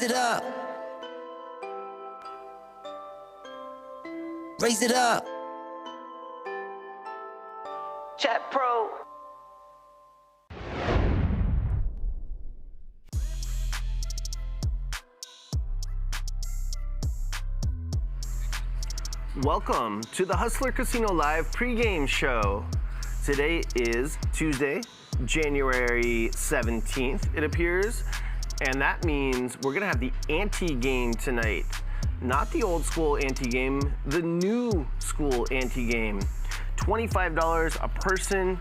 Raise it up. Raise it up. Chat Pro. Welcome to the Hustler Casino Live pregame show. Today is Tuesday, January 17th, it appears, and that means we're gonna have the ante-game tonight. Not the old school ante-game, the new school ante-game. $25 a person,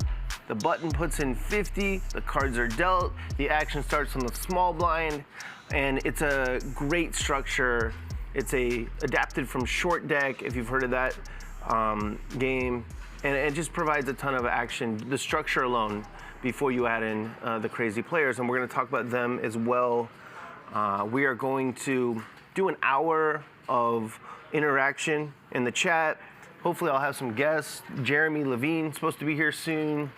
the button puts in 50, the cards are dealt, the action starts on the small blind, and it's a great structure. It's adapted from Short Deck, if you've heard of that game, and it just provides a ton of action, the structure alone, before you add in the crazy players, and we're gonna talk about them as well. We are going to do an hour of interaction in the chat. Hopefully I'll have some guests. Jeremy Levine supposed to be here soon,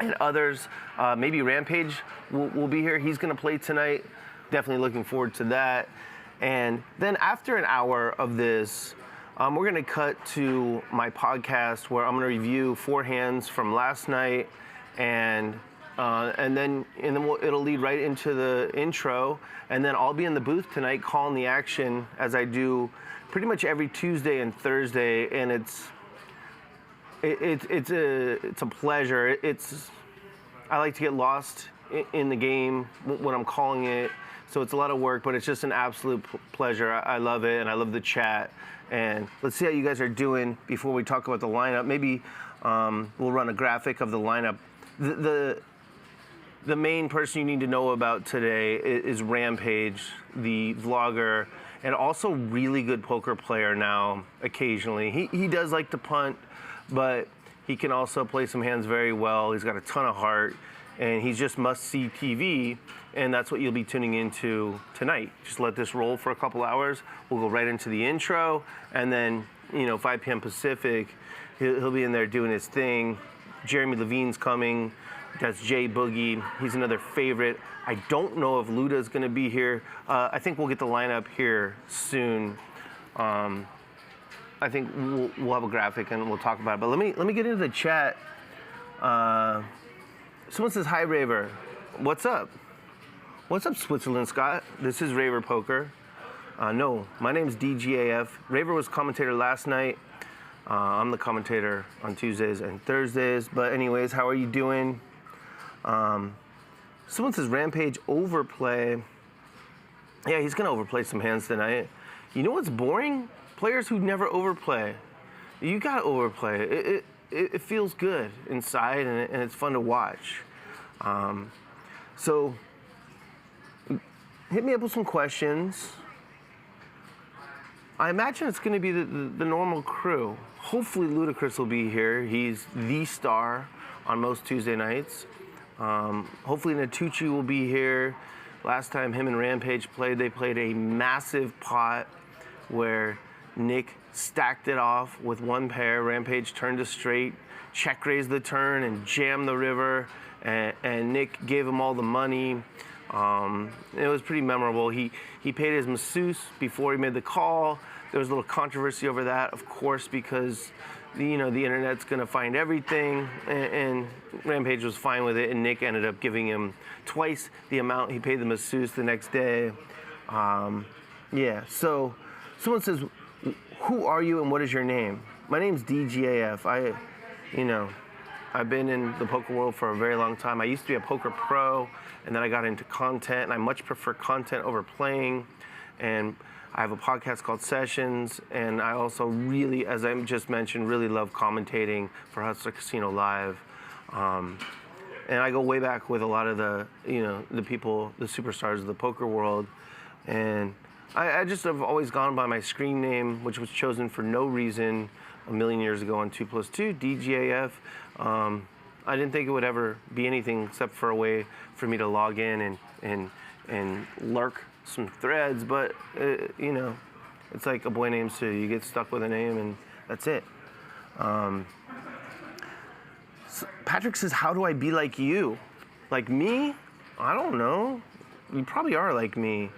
and others. Maybe Rampage will be here. He's gonna play tonight. Definitely looking forward to that. And then after an hour of this, we're gonna cut to my podcast where I'm gonna review 4 hands from last night, and then it'll lead right into the intro, and then I'll be in the booth tonight calling the action as I do pretty much every Tuesday and Thursday, and it's a pleasure. I like to get lost in the game when I'm calling it, so it's a lot of work, but it's just an absolute pleasure. I love it, and I love the chat. And let's see how you guys are doing before we talk about the lineup. Maybe we'll run a graphic of the lineup. The main person you need to know about today is Rampage, the vlogger, and also really good poker player now, occasionally. He does like to punt, but he can also play some hands very well. He's got a ton of heart, and he's just must-see TV, and that's what you'll be tuning into tonight. Just let this roll for a couple hours. We'll go right into the intro, and then, 5 p.m. Pacific, he'll be in there doing his thing. Jeremy Levine's coming. That's Jay Boogie. He's another favorite. I don't know if Luda's gonna be here. I think we'll get the lineup here soon. I think we'll have a graphic and we'll talk about it. But let me get into the chat. Someone says, hi, Raver. What's up? What's up, Switzerland, Scott? This is Raver Poker. No, my name's DGAF. Raver was commentator last night. I'm the commentator on Tuesdays and Thursdays. But anyways, how are you doing? Someone says Rampage overplay. Yeah, he's gonna overplay some hands tonight. You know what's boring? Players who never overplay. You gotta overplay. It feels good inside, and it's fun to watch. So hit me up with some questions. I imagine it's gonna be the normal crew. Hopefully Ludacris will be here. He's the star on most Tuesday nights. Hopefully Vertucci will be here. Last time him and Rampage played, they played a massive pot where Nick stacked it off with one pair. Rampage turned a straight, check raised the turn, and jammed the river. And Nick gave him all the money. It was pretty memorable. He paid his masseuse before he made the call. There was a little controversy over that, of course, because the internet's gonna find everything, and Rampage was fine with it, and Nick ended up giving him twice the amount he paid the masseuse the next day. Yeah, so someone says, who are you and what is your name? My name's DGAF. I've been in the poker world for a very long time. I used to be a poker pro, and then I got into content, and I much prefer content over playing. And I have a podcast called Sessions, and I also really, as I just mentioned, really love commentating for Hustler Casino Live. And I go way back with a lot of the people, the superstars of the poker world. And I just have always gone by my screen name, which was chosen for no reason a million years ago on 2+2, DGAF. I didn't think it would ever be anything except for a way for me to log in and lurk some threads, but it's like a boy named Sue. You get stuck with a name and that's it. So Patrick says, how do I be like you? Like me? I don't know. You probably are like me.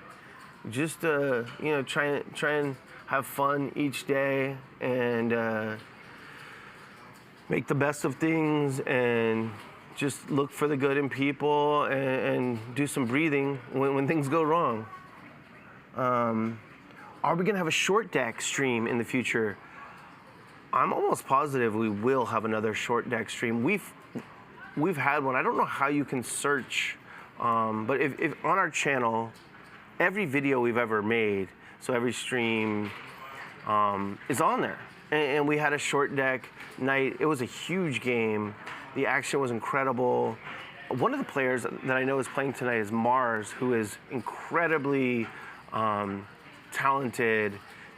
just try and have fun each day and make the best of things and just look for the good in people and do some breathing when things go wrong. Are we gonna have a short deck stream in the future? I'm almost positive we will have another short deck stream. We've had one. I don't know how you can search, but if on our channel, every video we've ever made, so every stream is on there. And we had a short deck night. It was a huge game. The action was incredible. One of the players that I know is playing tonight is Mars, who is incredibly talented.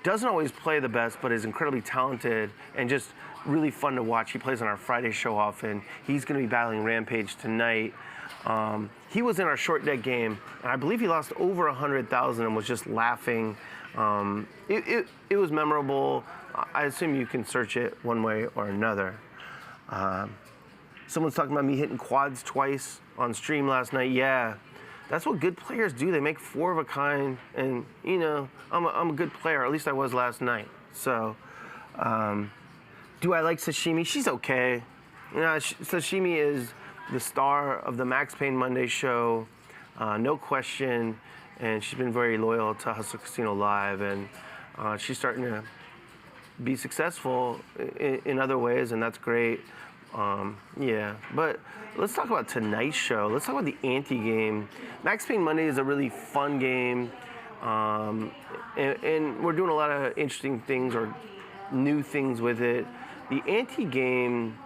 Doesn't always play the best, but is incredibly talented and just really fun to watch. He plays on our Friday show often. He's going to be battling Rampage tonight. He was in our short deck game, and I believe he lost over 100,000 and was just laughing. It was memorable. I assume you can search it one way or another. Someone's talking about me hitting quads twice on stream last night. Yeah, that's what good players do. They make 4 of a kind, and I'm a good player. At least I was last night. So, do I like Sashimi? She's okay. Sashimi is the star of the Max Payne Monday show, no question, and she's been very loyal to Hustler Casino Live, and she's starting to be successful in other ways, and that's great. Yeah, but let's talk about tonight's show. Let's talk about the ante-game. Max Payne Monday is a really fun game, and we're doing a lot of interesting things or new things with it. The ante-game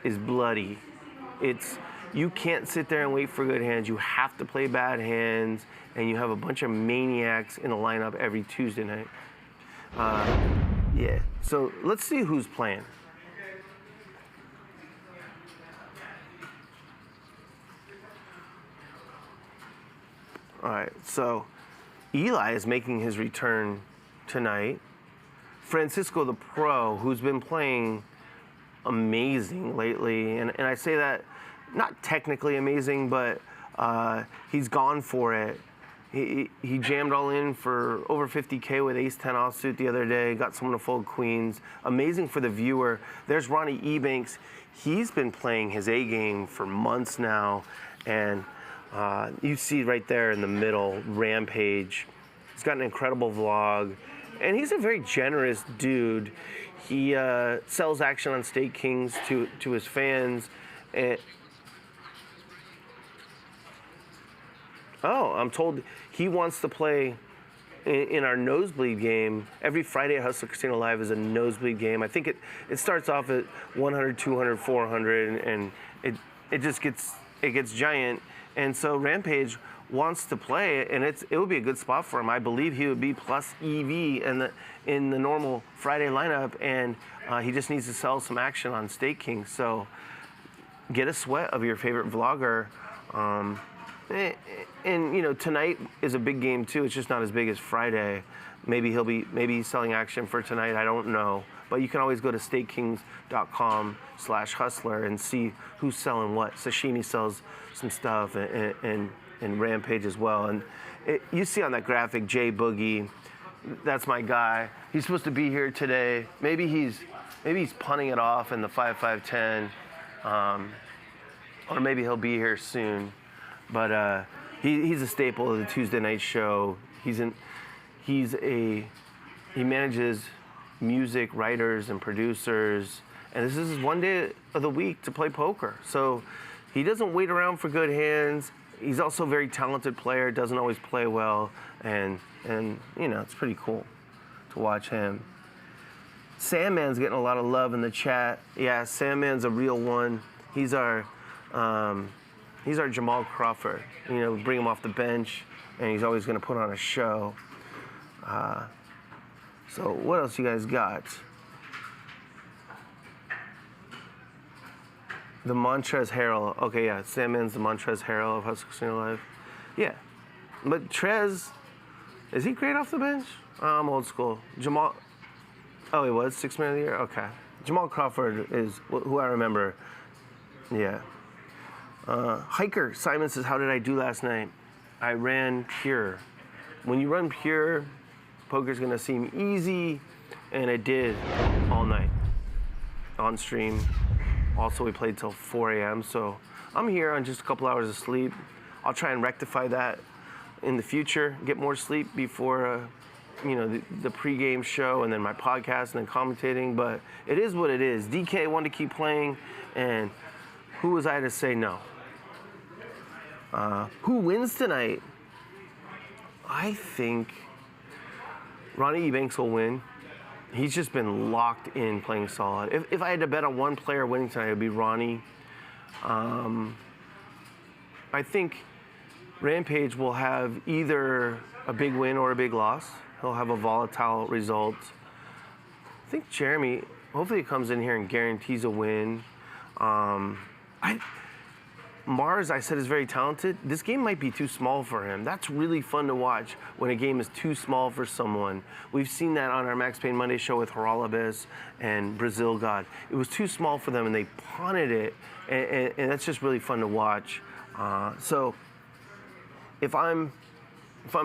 is bloody. You can't sit there and wait for good hands. You have to play bad hands, and you have a bunch of maniacs in the lineup every Tuesday night. Yeah, so let's see who's playing. All right, so Eli is making his return tonight. Francisco the Pro, who's been playing amazing lately, and I say that not technically amazing, but he's gone for it. He jammed all in for over 50K with ace-10 offsuit the other day, got someone to fold queens. Amazing for the viewer. There's Ronnie Ebanks. He's been playing his A game for months now, and you see right there in the middle, Rampage. He's got an incredible vlog, and he's a very generous dude. He sells action on Stake Kings to his fans. And I'm told he wants to play in our nosebleed game. Every Friday at Hustler Casino Live is a nosebleed game. I think it starts off at 100, 200, 400, and it just gets giant. And so Rampage wants to play, and it would be a good spot for him. I believe he would be plus EV in the normal Friday lineup, and he just needs to sell some action on Stake King. So get a sweat of your favorite vlogger. And tonight is a big game too. It's just not as big as Friday. Maybe he's selling action for tonight. I don't know. But you can always go to stakekings.com/hustler and see who's selling what. Sashimi sells some stuff, and Rampage as well. And you see on that graphic, Jay Boogie, that's my guy. He's supposed to be here today. Maybe he's punting it off in the 5-5-10, or maybe he'll be here soon. But he's a staple of the Tuesday night show. He manages music writers and producers, and this is his one day of the week to play poker. So he doesn't wait around for good hands. He's also a very talented player, doesn't always play well, and it's pretty cool to watch him. Sandman's getting a lot of love in the chat. Yeah, Sandman's a real one. He's our Jamal Crawford. Bring him off the bench, and he's always going to put on a show. So what else you guys got? The Montrez Harrell. Okay, yeah, Sandman's the Montrez Harrell of Hustler Casino Live. Yeah, but Trez, is he great off the bench? I'm old school. Jamal, he was 6th man of the year? Okay. Jamal Crawford is who I remember. Yeah. Hiker Simon says, how did I do last night? I ran pure. when you run pure, poker's gonna seem easy, and it did all night on stream. Also, we played till 4 a.m., so I'm here on just a couple hours of sleep. I'll try and rectify that in the future, get more sleep before the pregame show and then my podcast and then commentating, but it is what it is. DK wanted to keep playing, and who was I to say no? Who wins tonight? I think Ronnie Ebanks will win. He's just been locked in playing solid. If I had to bet on one player winning tonight, it would be Ronnie. I think Rampage will have either a big win or a big loss. He'll have a volatile result. I think Jeremy, hopefully he comes in here and guarantees a win. Mars, I said, is very talented. This game might be too small for him. That's really fun to watch when a game is too small for someone. We've seen that on our Max Payne Monday show with Horalibes and Brazil God. It was too small for them, and they punted it, and that's just really fun to watch. So if I'm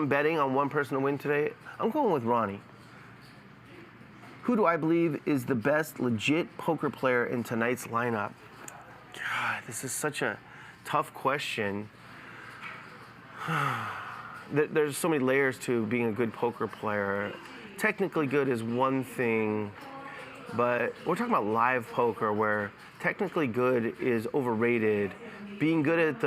betting on one person to win today, I'm going with Ronnie. Who do I believe is the best legit poker player in tonight's lineup? God, this is such a tough question. There's so many layers to being a good poker player. Technically good is one thing, but we're talking about live poker where technically good is overrated. Being good at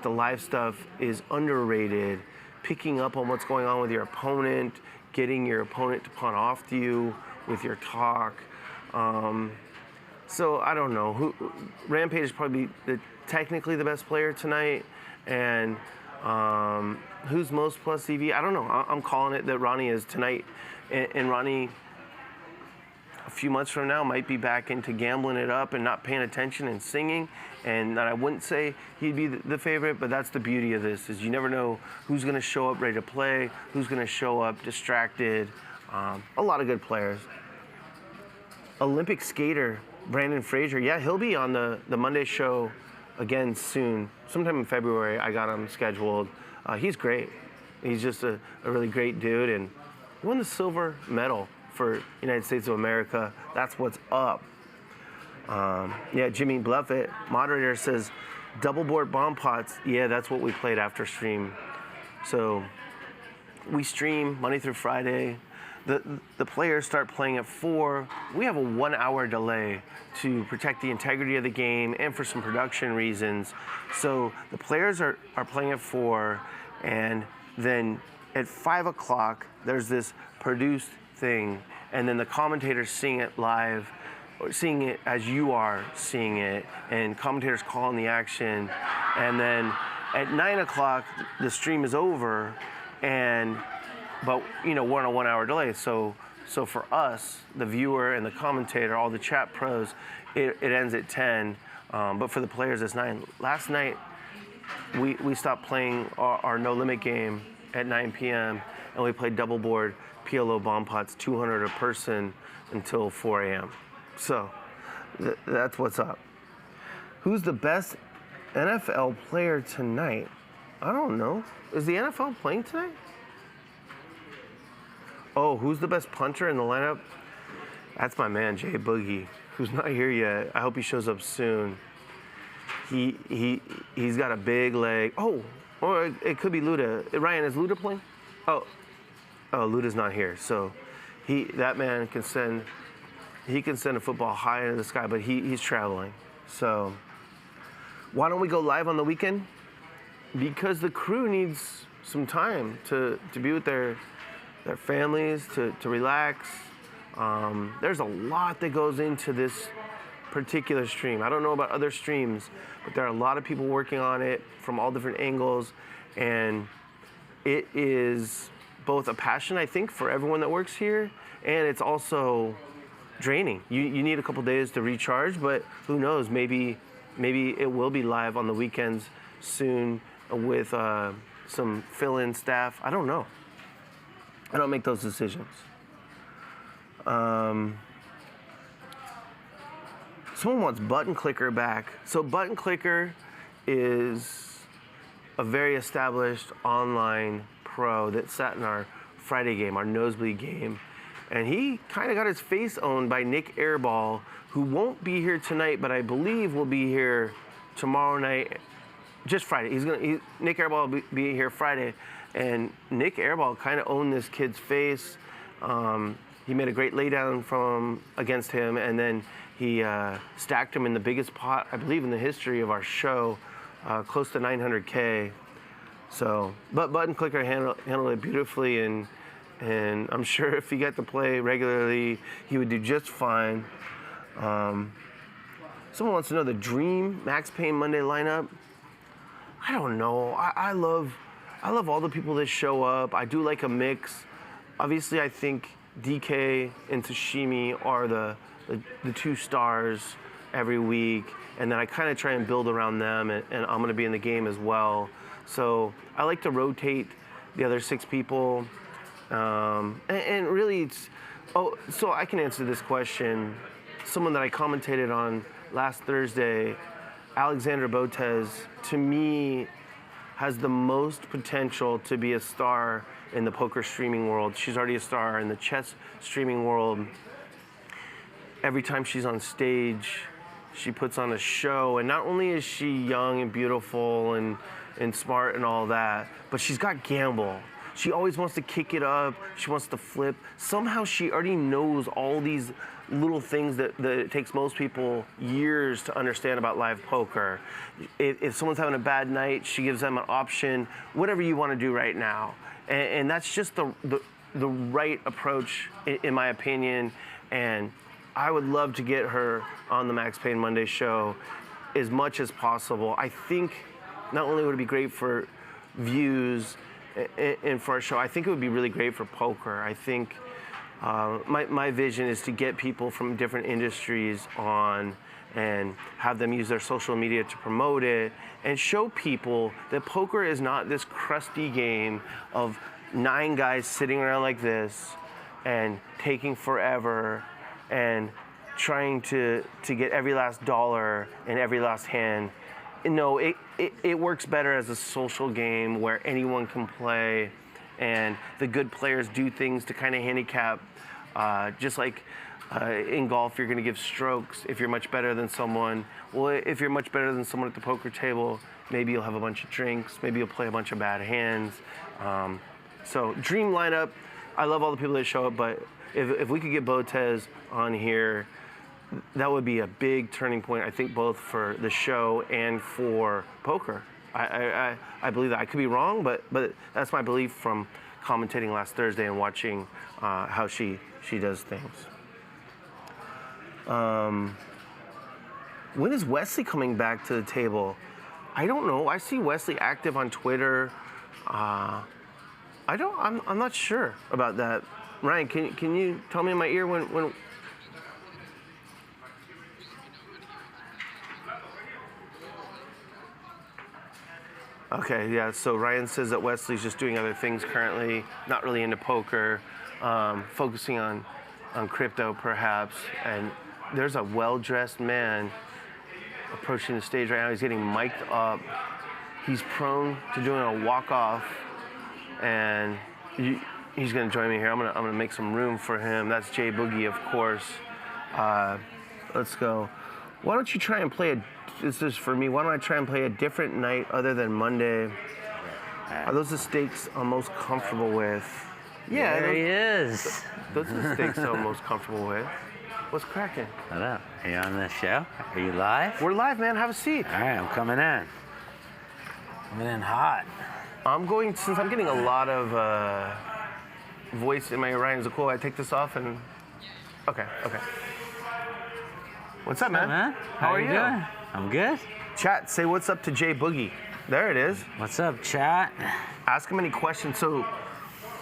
the live stuff is underrated. Picking up on what's going on with your opponent, getting your opponent to punt off to you with your talk. So I don't know. Rampage is probably technically the best player tonight, and who's most plus EV? I don't know. I'm calling it that Ronnie is tonight, and Ronnie a few months from now might be back into gambling it up and not paying attention and singing. And I wouldn't say he'd be the favorite, but that's the beauty of this, is you never know who's going to show up ready to play, who's going to show up distracted. A lot of good players. Olympic skater Brandon Fraser, yeah, he'll be on the Monday show again soon. Sometime in February, I got him scheduled. He's great. He's just a really great dude, and he won the silver medal for United States of America. That's what's up. Yeah, Jimmy Bluffett, moderator, says double board bomb pots. Yeah, that's what we played after stream. So we stream Monday through Friday. The players start playing at 4. We have a 1-hour delay to protect the integrity of the game and for some production reasons. So the players are playing at 4, and then at 5 o'clock, there's this produced thing, and then the commentators sing it live, or seeing it as you are seeing it, and commentators calling the action. And then at 9 o'clock, the stream is over, but we're on a 1-hour delay. So for us, the viewer and the commentator, all the chat pros, it ends at 10. But for the players, it's 9. Last night, we stopped playing our no limit game at 9 p.m. and we played double board PLO bomb pots, 200 a person, until 4 a.m. So that's what's up. Who's the best NFL player tonight? I don't know. Is the NFL playing tonight? Oh, who's the best punter in the lineup? That's my man, Jay Boogie, who's not here yet. I hope he shows up soon. He's got a big leg. Oh, or it could be Luda. Ryan, is Luda playing? Oh, Luda's not here. So that man can send a football high into the sky, but he's traveling. So why don't we go live on the weekend? Because the crew needs some time to be with their families, to relax. There's a lot that goes into this particular stream. I don't know about other streams, but there are a lot of people working on it from all different angles, and it is both a passion, I think, for everyone that works here, and it's also draining. You need a couple days to recharge, but who knows, maybe it will be live on the weekends soon with some fill-in staff. I don't know. I don't make those decisions. Someone wants Button Clicker back. So Button Clicker is a very established online pro that sat in our Friday game, our nosebleed game. And he kind of got his face owned by Nick Airball, who won't be here tonight, but I believe will be here tomorrow night. Just Friday. Nick Airball will be here Friday. And Nick Airball kind of owned this kid's face. He made a great laydown against him, and then he stacked him in the biggest pot, I believe, in the history of our show, close to 900K. So, but Button Clicker handled it beautifully, and I'm sure if he got to play regularly, he would do just fine. Someone wants to know the dream Max Payne Monday lineup. I don't know. I love all the people that show up. I do like a mix. Obviously, I think DK and Tashimi are the two stars every week, and then I kind of try and build around them, and I'm going to be in the game as well. So I like to rotate the other 6 people, and really it's, so I can answer this question. Someone that I commentated on last Thursday, Alexandra Botez, to me, has the most potential to be a star in the poker streaming world. She's already a star in the chess streaming world. Every time she's on stage, she puts on a show, and not only is she young and beautiful and smart and all that, but she's got gamble. She always wants to kick it up. She wants to flip. Somehow she already knows all these little things that it takes most people years to understand about live poker. If someone's having a bad night, she gives them an option, whatever you want to do right now. And that's just the right approach, in my opinion. And I would love to get her on the Max Payne Monday show as much as possible. I think not only would it be great for views and for our show, I think it would be really great for poker. I think my vision is to get people from different industries on and have them use their social media to promote it and show people that poker is not this crusty game of 9 guys sitting around like this and taking forever and trying to get every last dollar in every last hand. No, it works better as a social game where anyone can play, and the good players do things to kind of handicap, just like in golf, you're going to give strokes if you're much better than someone. Well, if you're much better than someone at the poker table, maybe you'll have a bunch of drinks, maybe you'll play a bunch of bad hands. So dream lineup, I love all the people that show up, but if we could get Botez on here, that would be a big turning point, I think, both for the show and for poker. I believe that. I could be wrong, but that's my belief from commentating last Thursday and watching how she does things. When is Wesley coming back to the table? I don't know. I see Wesley active on Twitter. I'm not sure about that. Ryan, can you tell me in my ear when? Okay, yeah, so Ryan says that Wesley's just doing other things currently, not really into poker, focusing on crypto perhaps, and there's a well-dressed man approaching the stage right now. He's getting mic'd up. He's prone to doing a walk-off, and he's gonna join me here. I'm gonna make some room for him. That's Jay Boogie, of course. Let's go. Why don't you try and play this is for me. Why don't I try and play a different night other than Monday? Are those the stakes I'm most comfortable with? Yeah, there he is. Those are the stakes I'm most comfortable with. What's cracking? What up? Are you on the show? Are you live? We're live, man. Have a seat. All right, I'm coming in. Coming in hot. Since I'm getting a lot of voice in my ear. Ryan, is it cool? I take this off and. Okay. What's up, man? How are you doing? I'm good. Chat, say what's up to Jay Boogie. There it is. What's up, chat? Ask him any questions. So,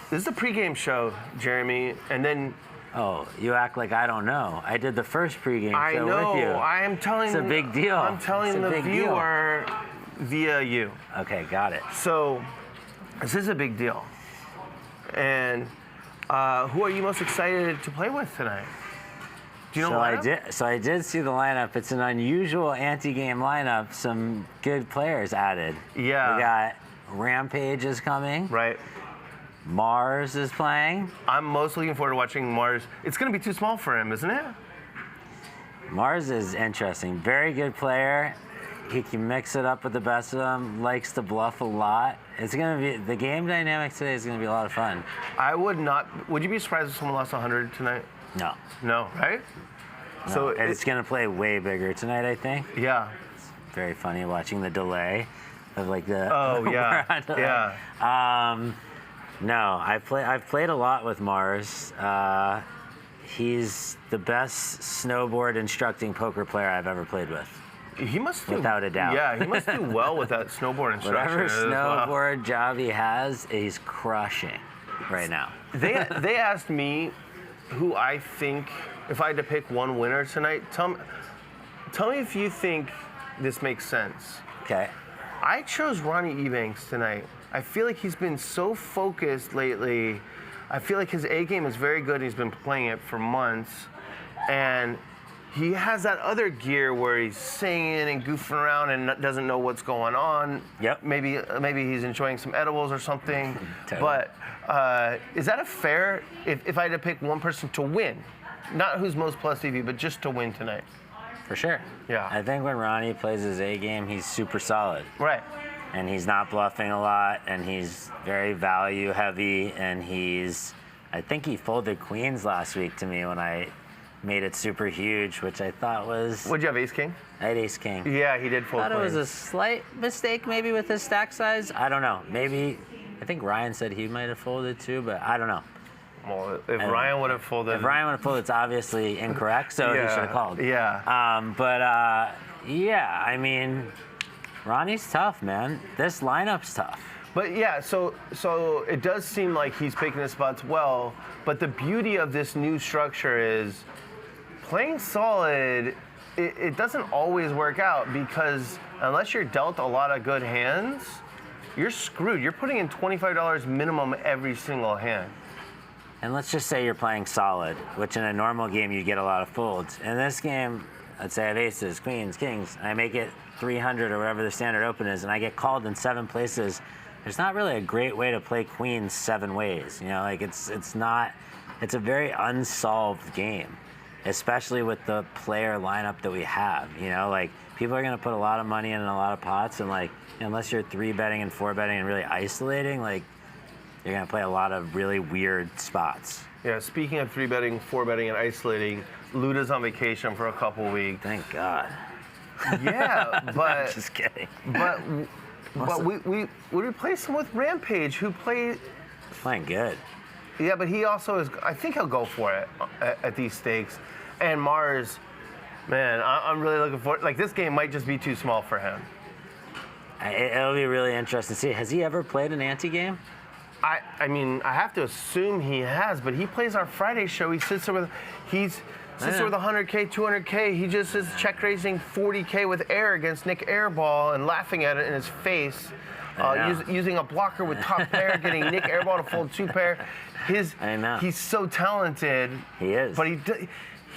this is the pregame show, Jeremy, and then. Oh, you act like I don't know. I did the first pregame show with you. I am telling. It's a big deal. I'm telling the viewer via you. Okay, got it. So, this is a big deal. And who are you most excited to play with tonight? Do you know I did see the lineup. It's an unusual anti-game lineup. Some good players added. Yeah. We got Rampage is coming. Right. Mars is playing. I'm most looking forward to watching Mars. It's going to be too small for him, isn't it? Mars is interesting. Very good player. He can mix it up with the best of them. Likes to bluff a lot. It's going to be, the game dynamics today is going to be a lot of fun. I would not. Would you be surprised if someone lost 100 tonight? No. No, right? No. So and it's going to play way bigger tonight, I think. Yeah. It's very funny watching the delay of like the. Oh yeah. Yeah. No, I've played a lot with Mars. He's the best snowboard instructing poker player I've ever played with. He must do, without a doubt. Yeah, he must do well with that snowboard instruction. Whatever snowboard job he has, he's crushing right now. They asked me who I think, if I had to pick one winner tonight, tell me if you think this makes sense. Okay. I chose Ronnie Ebanks tonight. I feel like he's been so focused lately. I feel like his A game is very good. He's been playing it for months. And he has that other gear where he's singing and goofing around and doesn't know what's going on. Yep. Maybe he's enjoying some edibles or something. Totally. But is that a fair, if I had to pick one person to win, not who's most plus EV, but just to win tonight? For sure. Yeah. I think when Ronnie plays his A game, he's super solid. Right. And he's not bluffing a lot, and he's very value heavy, and I think he folded queens last week to me when I made it super huge, which I thought was... What'd you have, ace king? I had ace king. Yeah, he did fold I thought queens. it was a slight mistake maybe with his stack size. I don't know. Maybe, I think Ryan said he might have folded too, but I don't know. Well, if Ryan would have folded... If Ryan would have folded, it's obviously incorrect, so he should have called. Yeah. Yeah, I mean, Ronnie's tough, man. This lineup's tough. But yeah, so it does seem like he's picking his spots well, but the beauty of this new structure is playing solid, it doesn't always work out because unless you're dealt a lot of good hands, you're screwed. You're putting in $25 minimum every single hand. And let's just say you're playing solid, which in a normal game you get a lot of folds. In this game, let's say I have aces, queens, kings, and I make it 300 or whatever the standard open is, and I get called in 7 places. There's not really a great way to play queens 7 ways. You know, like it's a very unsolved game, especially with the player lineup that we have. You know, like people are gonna put a lot of money in a lot of pots, and like unless you're 3-betting and 4-betting and really isolating, like you're gonna play a lot of really weird spots. Yeah, speaking of 3-betting, 4-betting, and isolating, Luda's on vacation for a couple weeks. Thank God. Yeah, but Just kidding. But we replace him with Rampage, who plays Playing good. Yeah, but he also is. I think he'll go for it at these stakes. And Mars, man, I'm really looking forward. Like this game might just be too small for him. It'll be really interesting to see. Has he ever played an ante game? I mean, I have to assume he has, but he plays our Friday show. He sits there with, sits there with 100K, 200K. He just is check raising 40K with air against Nick Airball and laughing at it in his face. Using a blocker with top pair, getting Nick Airball to fold 2 pair. He's so talented. He is. But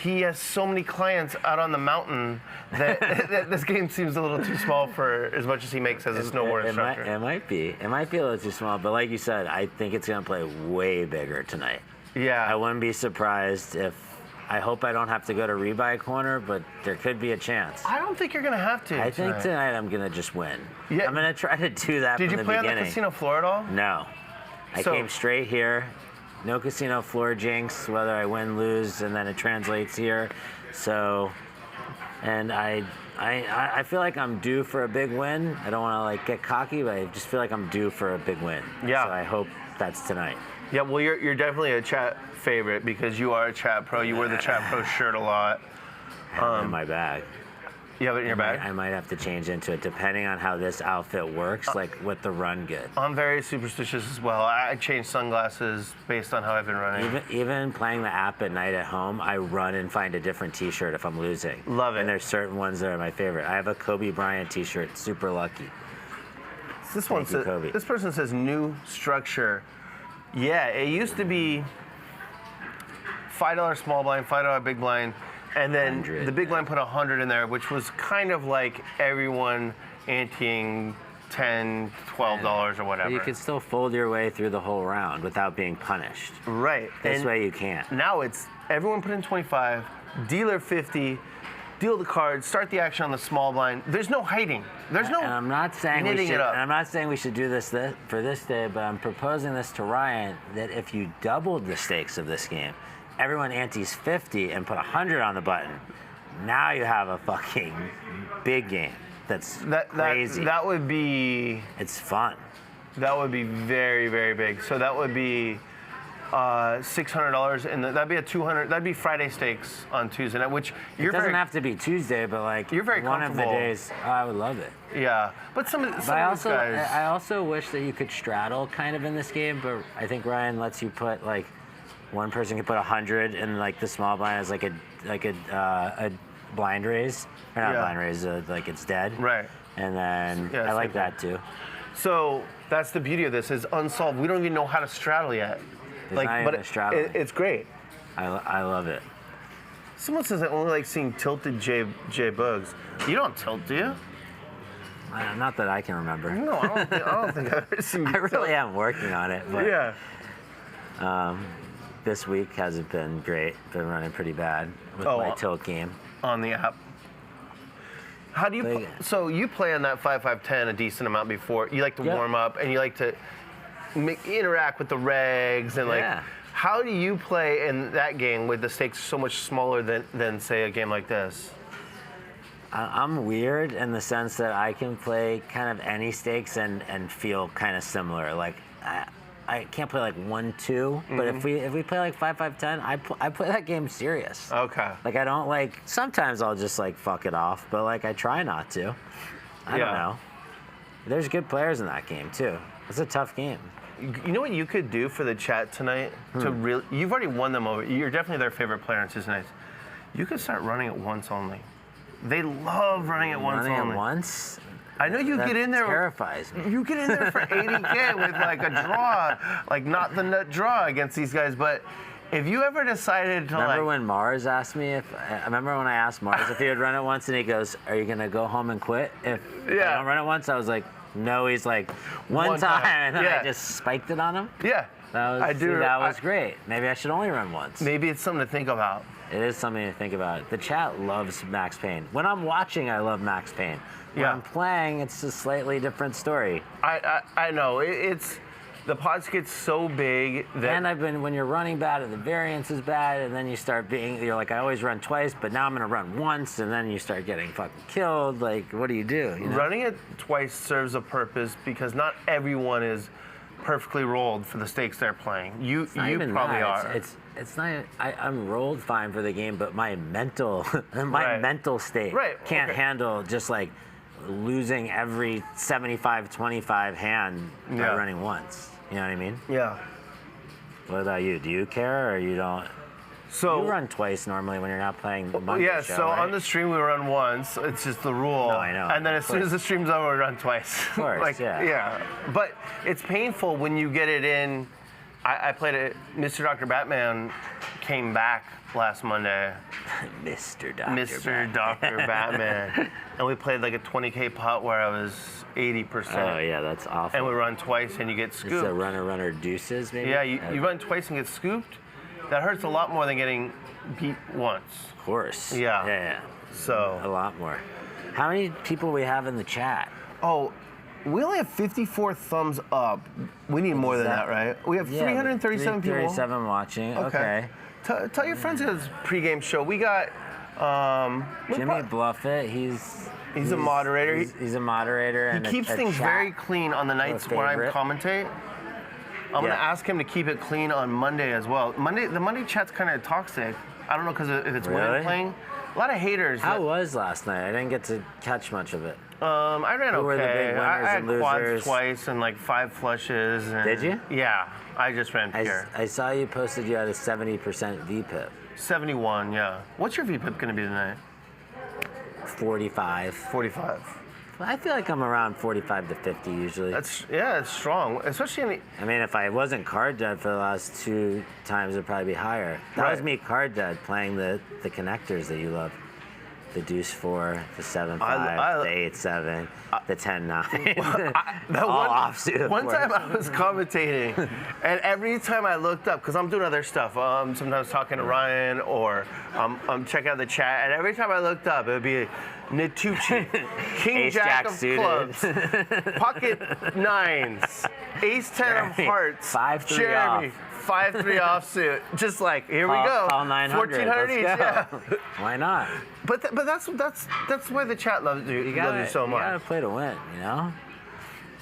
he has so many clients out on the mountain that this game seems a little too small for as much as he makes as a snowboard instructor. It might be. It might be a little too small, but like you said, I think it's going to play way bigger tonight. Yeah. I wouldn't be surprised if, I hope I don't have to go to rebuy corner, but there could be a chance. I don't think you're going to have to. I think tonight I'm going to just win. Yeah. I'm going to try to do that from the beginning. Did you play on the casino floor at all? No. I came straight here. No casino floor jinx, whether I win, lose, and then it translates here. So, and I feel like I'm due for a big win. I don't want to like get cocky, but I just feel like I'm due for a big win. Yeah. So I hope that's tonight. Yeah, well, you're definitely a chat favorite because you are a chat pro. You wear the chat pro shirt a lot. I have it in my bag. You have it in your bag? I might have to change into it depending on how this outfit works, like with the run good. I'm very superstitious as well. I change sunglasses based on how I've been running. Even playing the app at night at home, I run and find a different t-shirt if I'm losing. Love it. And there's certain ones that are my favorite. I have a Kobe Bryant t-shirt, super lucky. This one says, this person says new structure. Yeah, it used to be $5 small blind, $5 big blind. And then 100, the big blind put 100 in there, which was kind of like everyone anteing $10, $12 or whatever. You can still fold your way through the whole round without being punished. Right. This way you can't. Now it's everyone put in 25, dealer 50, deal the cards, start the action on the small blind. There's no hiding. There's no. And I'm not saying we knitting should. it up. And I'm not saying we should do this for this day, but I'm proposing this to Ryan that if you doubled the stakes of this game, everyone antes 50 and put 100 on the button. Now you have a fucking big game. That's crazy. That would be. It's fun. That would be very, very big. So that would be $600, and that'd be a 200. That'd be Friday stakes on Tuesday night, which It doesn't have to be Tuesday, but like you're very one of the comfortable. days. Oh, I would love it. Yeah, but some of these guys. I also wish that you could straddle kind of in this game, but I think Ryan lets you put like one person can put 100 and like the small blind is like a blind raise, or not blind raise, like it's dead. Right. And then I like that too. So that's the beauty of this is unsolved. We don't even know how to straddle yet. It's not even straddling. It's great. I love it. Someone says I only like seeing tilted J Bugs. You don't tilt, do you? Not that I can remember. No, I don't think I've ever seen you I really am working on it, but yeah. This week hasn't been great. Been running pretty bad with my tilt game. On the app. How do you so you play on that 5-5-10 a decent amount before. You like to warm up and you like to interact with the regs and like how do you play in that game with the stakes so much smaller than say a game like this? I'm weird in the sense that I can play kind of any stakes and feel kind of similar. Like I can't play like 1-2, but if we play like 5-5-10, I play that game serious. Okay. Like I don't like. Sometimes I'll just like fuck it off, but like I try not to. I don't know. There's good players in that game too. It's a tough game. You know what you could do for the chat tonight to really? You've already won them over. You're definitely their favorite player on Tuesday nights. You could start running it once only. They love running it once only. Running it once? I know you get in there. Terrifies me. You get in there for 80K with like a draw, like not the nut draw against these guys. But if you ever decided to remember when Mars asked me if I remember when I asked Mars if he would run it once, and he goes, "Are you gonna go home and quit if I don't run it once?" I was like, "No." He's like, one time, and then I just spiked it on him. Yeah, that was great. Maybe I should only run once. Maybe it's something to think about. It is something to think about. The chat loves Max Payne. When I'm watching, I love Max Payne. When I'm playing, it's a slightly different story. I know. It's the pots get so big that. And when you're running bad and the variance is bad, and then you start you're like, I always run twice, but now I'm going to run once, and then you start getting fucking killed. Like, what do? You know? Running it twice serves a purpose because not everyone is perfectly rolled for the stakes they're playing. You probably are. It's not. I'm rolled fine for the game, but my mental mental state can't handle just like losing every 75-25 hand by running once. You know what I mean? Yeah. What about you? Do you care or you don't? So you run twice normally when you're not playing the Monday show, so right? on the stream we run once. It's just the rule. No, I know. And then as soon as the stream's over, we run twice. Of course, yeah. But it's painful when you get it in. I played it. Mr. Dr. Batman came back last Monday. Mr. Dr. Batman. And we played like a 20K pot where I was 80%. Oh, yeah, that's awful. And we run twice and you get scooped. It's a runner deuces, maybe? Yeah, you run twice and get scooped. That hurts a lot more than getting beat once. Of course. Yeah. So. A lot more. How many people we have in the chat? Oh, we only have 54 thumbs up. We need more than that, right? We have 337 people. 337 watching. Okay. Tell your friends about this pregame show. We got Jimmy Bluffett. He's a moderator. He's a moderator. He keeps things very clean on the nights where I commentate. I'm going to ask him to keep it clean on Monday as well. The Monday chat's kind of toxic. I don't know because if it's women playing. A lot of haters. How was last night? I didn't get to catch much of it. I ran Who were the big winners I had and losers? quads twice and like 5 flushes. And did you? Yeah, I just ran pure. I saw you posted you had a 70% VPIP. 71, yeah. What's your VPIP going to be tonight? 45. 45. I feel like I'm around 45 to 50 usually. It's strong, especially I mean, if I wasn't card dead for the last 2 times, it'd probably be higher. That was me card dead playing the connectors that you love. the deuce 4, the 7-5, the 8-7, the 10-9. All offsuit. One time I was commentating, and every time I looked up, because I'm doing other stuff, sometimes talking to Ryan or I'm checking out the chat, and every time I looked up, it would be Vertucci, King Jack of clubs, pocket 9s, Ace 10 of hearts, 5-3 Jeremy, off. 5-3 offsuit. Just like, here we go. Call 900. 1400 each. Yeah. Why not? But that's why the chat loves you so much. You gotta play to win, you know?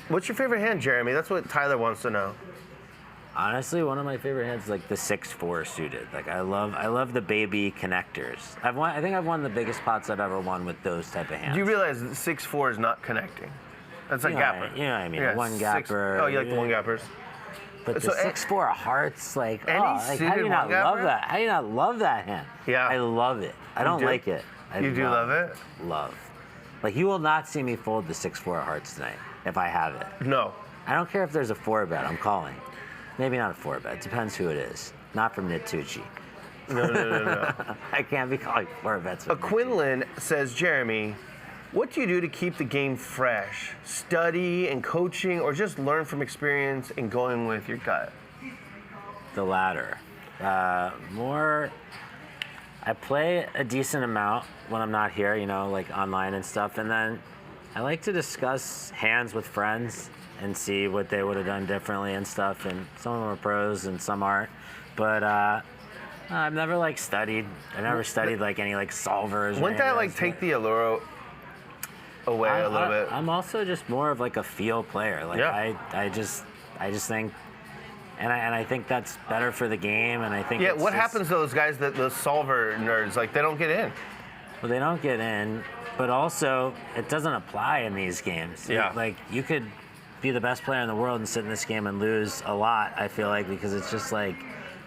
What's your favorite hand, Jeremy? That's what Tyler wants to know. Honestly, one of my favorite hands is like the 6-4 suited. Like I love the baby connectors. I think I've won the biggest pots I've ever won with those type of hands. Do you realize that 6-4 is not connecting? That's like gapper. You know what I mean? Yeah, one gapper. Oh, you like the one gappers? But So the 6-4 hearts, like, how do suited you not one love gapper? that? How do you not love that hand? Yeah. I love it. I don't do? like it. You do love it? Love. Like, you will not see me fold the 6-4 hearts tonight if I have it. No. I don't care if there's a 4-bet. I'm calling. Maybe not a 4-bet. Depends who it is. Not from Vertucci. No. I can't be calling 4-bets. Quinlan says, Jeremy, what do you do to keep the game fresh? Study and coaching, or just learn from experience and going with your gut? The latter. More. I play a decent amount when I'm not here, you know, like online and stuff, and then I like to discuss hands with friends and see what they would have done differently and stuff. And some of them are pros and some aren't, but I've never like studied. I never studied like any like solvers. Wouldn't that like take the allure away a little bit? I'm also just more of like a feel player. Like I just think. And I think that's better for the game, and I think What happens to those guys, those solver nerds? Like, they don't get in. Well, they don't get in, but also it doesn't apply in these games. Yeah. Like, you could be the best player in the world and sit in this game and lose a lot, I feel like, because it's just like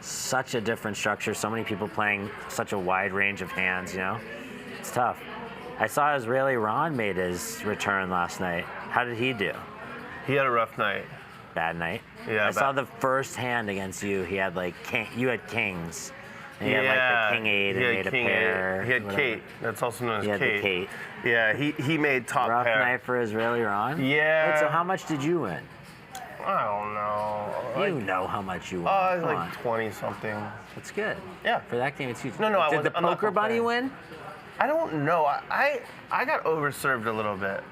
such a different structure, so many people playing such a wide range of hands, you know? It's tough. I saw Israeli Ron made his return last night. How did he do? He had a rough night. Bad night. Yeah, I saw the first hand against you. He had like you had kings. And he had like the king 8 and made a pair. He had whatever. Kate. That's also known as He had Kate. the Kate. Yeah, he made top Rough pair. night for Israeli Ron. Yeah. Wait, so how much did you win? I don't know. You know how much you won. It's Come like on. 20 something. That's good. Yeah. For that game, it's huge. No, Did the I'm not poker bunny complaining. win? I don't know. I got overserved a little bit.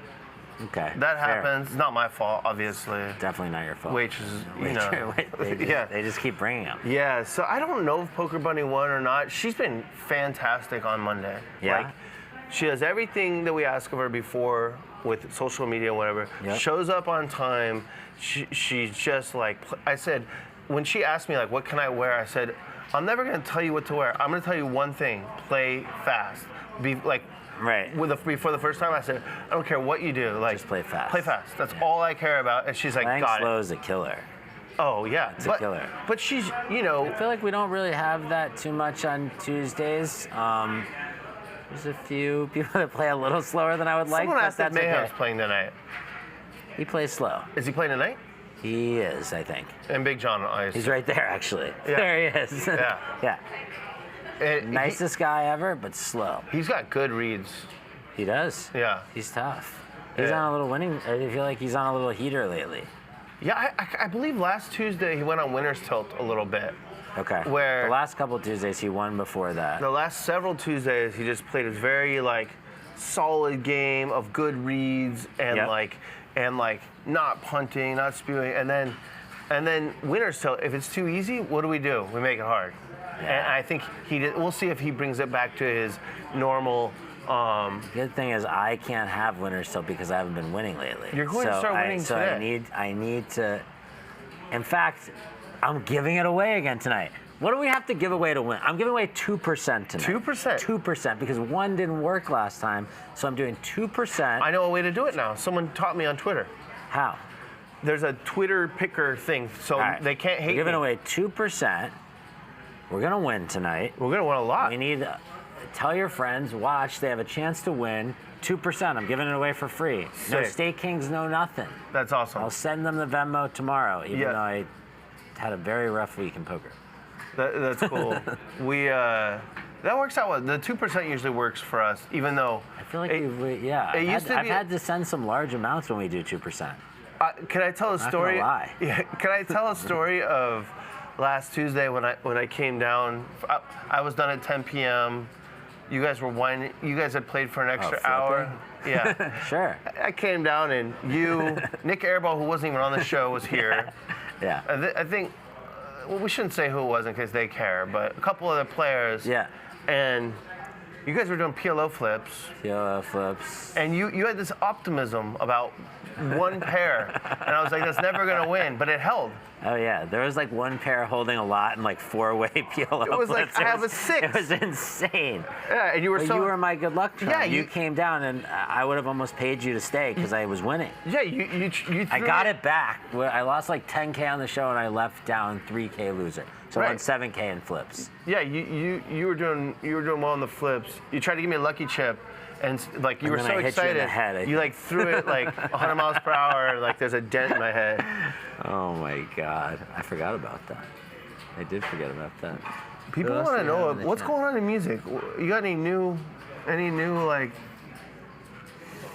Okay. That fair. happens. It's not my fault, obviously. Definitely not your fault. Waitresses, you know. They just keep bringing them. Yeah, so I don't know if Poker Bunny won or not. She's been fantastic on Monday. Yeah? Like, she does everything that we ask of her before with social media and whatever. Yep. Shows up on time. She's just like, I said, when she asked me, like, what can I wear? I said, I'm never going to tell you what to wear. I'm going to tell you one thing. Play fast. Be like, Right. Before the first time, I said, I don't care what you do. Like, Just play fast. Play fast. That's all I care about. And she's like, Playing got slow it. is a killer. Oh, yeah. It's a killer. But she's, you know. I feel like we don't really have that too much on Tuesdays. There's a few people that play a little slower than I would like, Someone but asked if that's Mayhem's okay. playing tonight. He plays slow. Is he playing tonight? He is, I think. And Big John, He's right there, actually. Yeah. There he is. Yeah. Yeah. Nicest guy ever, but slow. He's got good reads. He does. Yeah. He's tough. He's Yeah. on a little winning. I feel like he's on a little heater lately. Yeah, I believe last Tuesday he went on winner's tilt a little bit. Okay. Where- the last couple Tuesdays he won before that. The last several Tuesdays he just played a very like solid game of good reads and Yep. like not punting, not spewing, and then winner's tilt. If it's too easy, what do? We make it hard. Yeah. And I think we'll see if he brings it back to his normal. Good thing is I can't have winners tilt because I haven't been winning lately. You're going to start winning so today. I need to. In fact, I'm giving it away again tonight. What do we have to give away to win? I'm giving away 2% tonight. 2%? 2% because 1 didn't work last time, so I'm doing 2%. I know a way to do it now. Someone taught me on Twitter. How? There's a Twitter picker thing, so All right. they can't hate We're giving me. away 2%. We're gonna win tonight. We're gonna win a lot. We need. Tell your friends, watch. They have a chance to win. 2%. I'm giving it away for free. No Sick. State Kings, no nothing. That's awesome. I'll send them the Venmo tomorrow, even Yeah. though I had a very rough week in poker. That's cool. That works out well. The 2% usually works for us, even though. I feel like I've had to send some large amounts when we do 2%. Can I tell a story? Not gonna lie. Yeah. Can I tell a story of last Tuesday when I came down? I was done at 10 p.m. You guys were whining. You guys had played for an extra hour. Yeah. Sure. I came down and Nick Airball, who wasn't even on the show, was here. Yeah. I think. Well, we shouldn't say who it was in case they care, but a couple other players. Yeah. And you guys were doing PLO flips. PLO flips. And you had this optimism about one pair. And I was like, that's never going to win. But it held. Oh, yeah. There was like one pair holding a lot and like 4-way PLO It was flips. like, I have a 6. It was insane. Yeah, and you were But you were my good luck charm. Yeah, you came down and I would have almost paid you to stay because I was winning. Yeah, you I got it back. I lost like 10K on the show and I left down 3K loser. So I won 7K in flips. Yeah, you were doing well on the flips. You tried to give me a lucky chip, and like you were so excited. You in the head, you like threw it like 100 miles per hour. Like there's a dent in my head. Oh my God, I forgot about that. I did forget about that. People want to know what's going on in music. You got any new like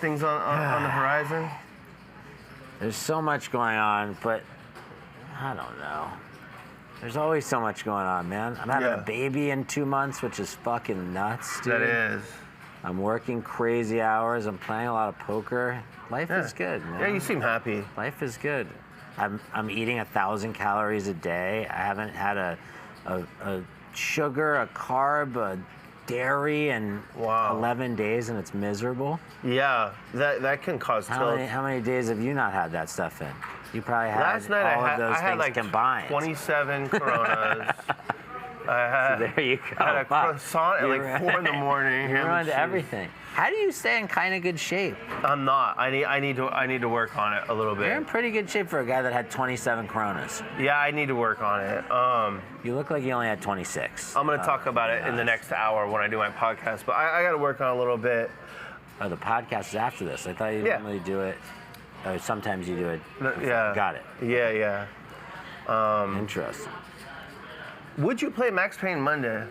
things on the horizon? There's so much going on, but I don't know. There's always so much going on, man. I'm having a baby in 2 months, which is fucking nuts, dude. That is. I'm working crazy hours. I'm playing a lot of poker. Life is good, man. Yeah, you seem happy. Life is good. I'm eating 1,000 calories a day. I haven't had a sugar, a carb, a dairy in 11 days, and it's miserable. Yeah, that can cause tilt. How many days have you not had that stuff in? You probably had Last night all of those I had things like combined. 27 Coronas. So there you go. I had a croissant at like 4 in the morning. You're on to everything. How do you stay in kind of good shape? I'm not. I need to work on it a little bit. You're in pretty good shape for a guy that had 27 Coronas. Yeah, I need to work on it. You look like you only had 26. I'm gonna talk about it in the next hour when I do my podcast, but I got to work on it a little bit. Oh, the podcast is after this. I thought you normally do it. Oh, sometimes you do it. Yeah. Got it. Yeah. Interesting. Would you play Max Payne Monday?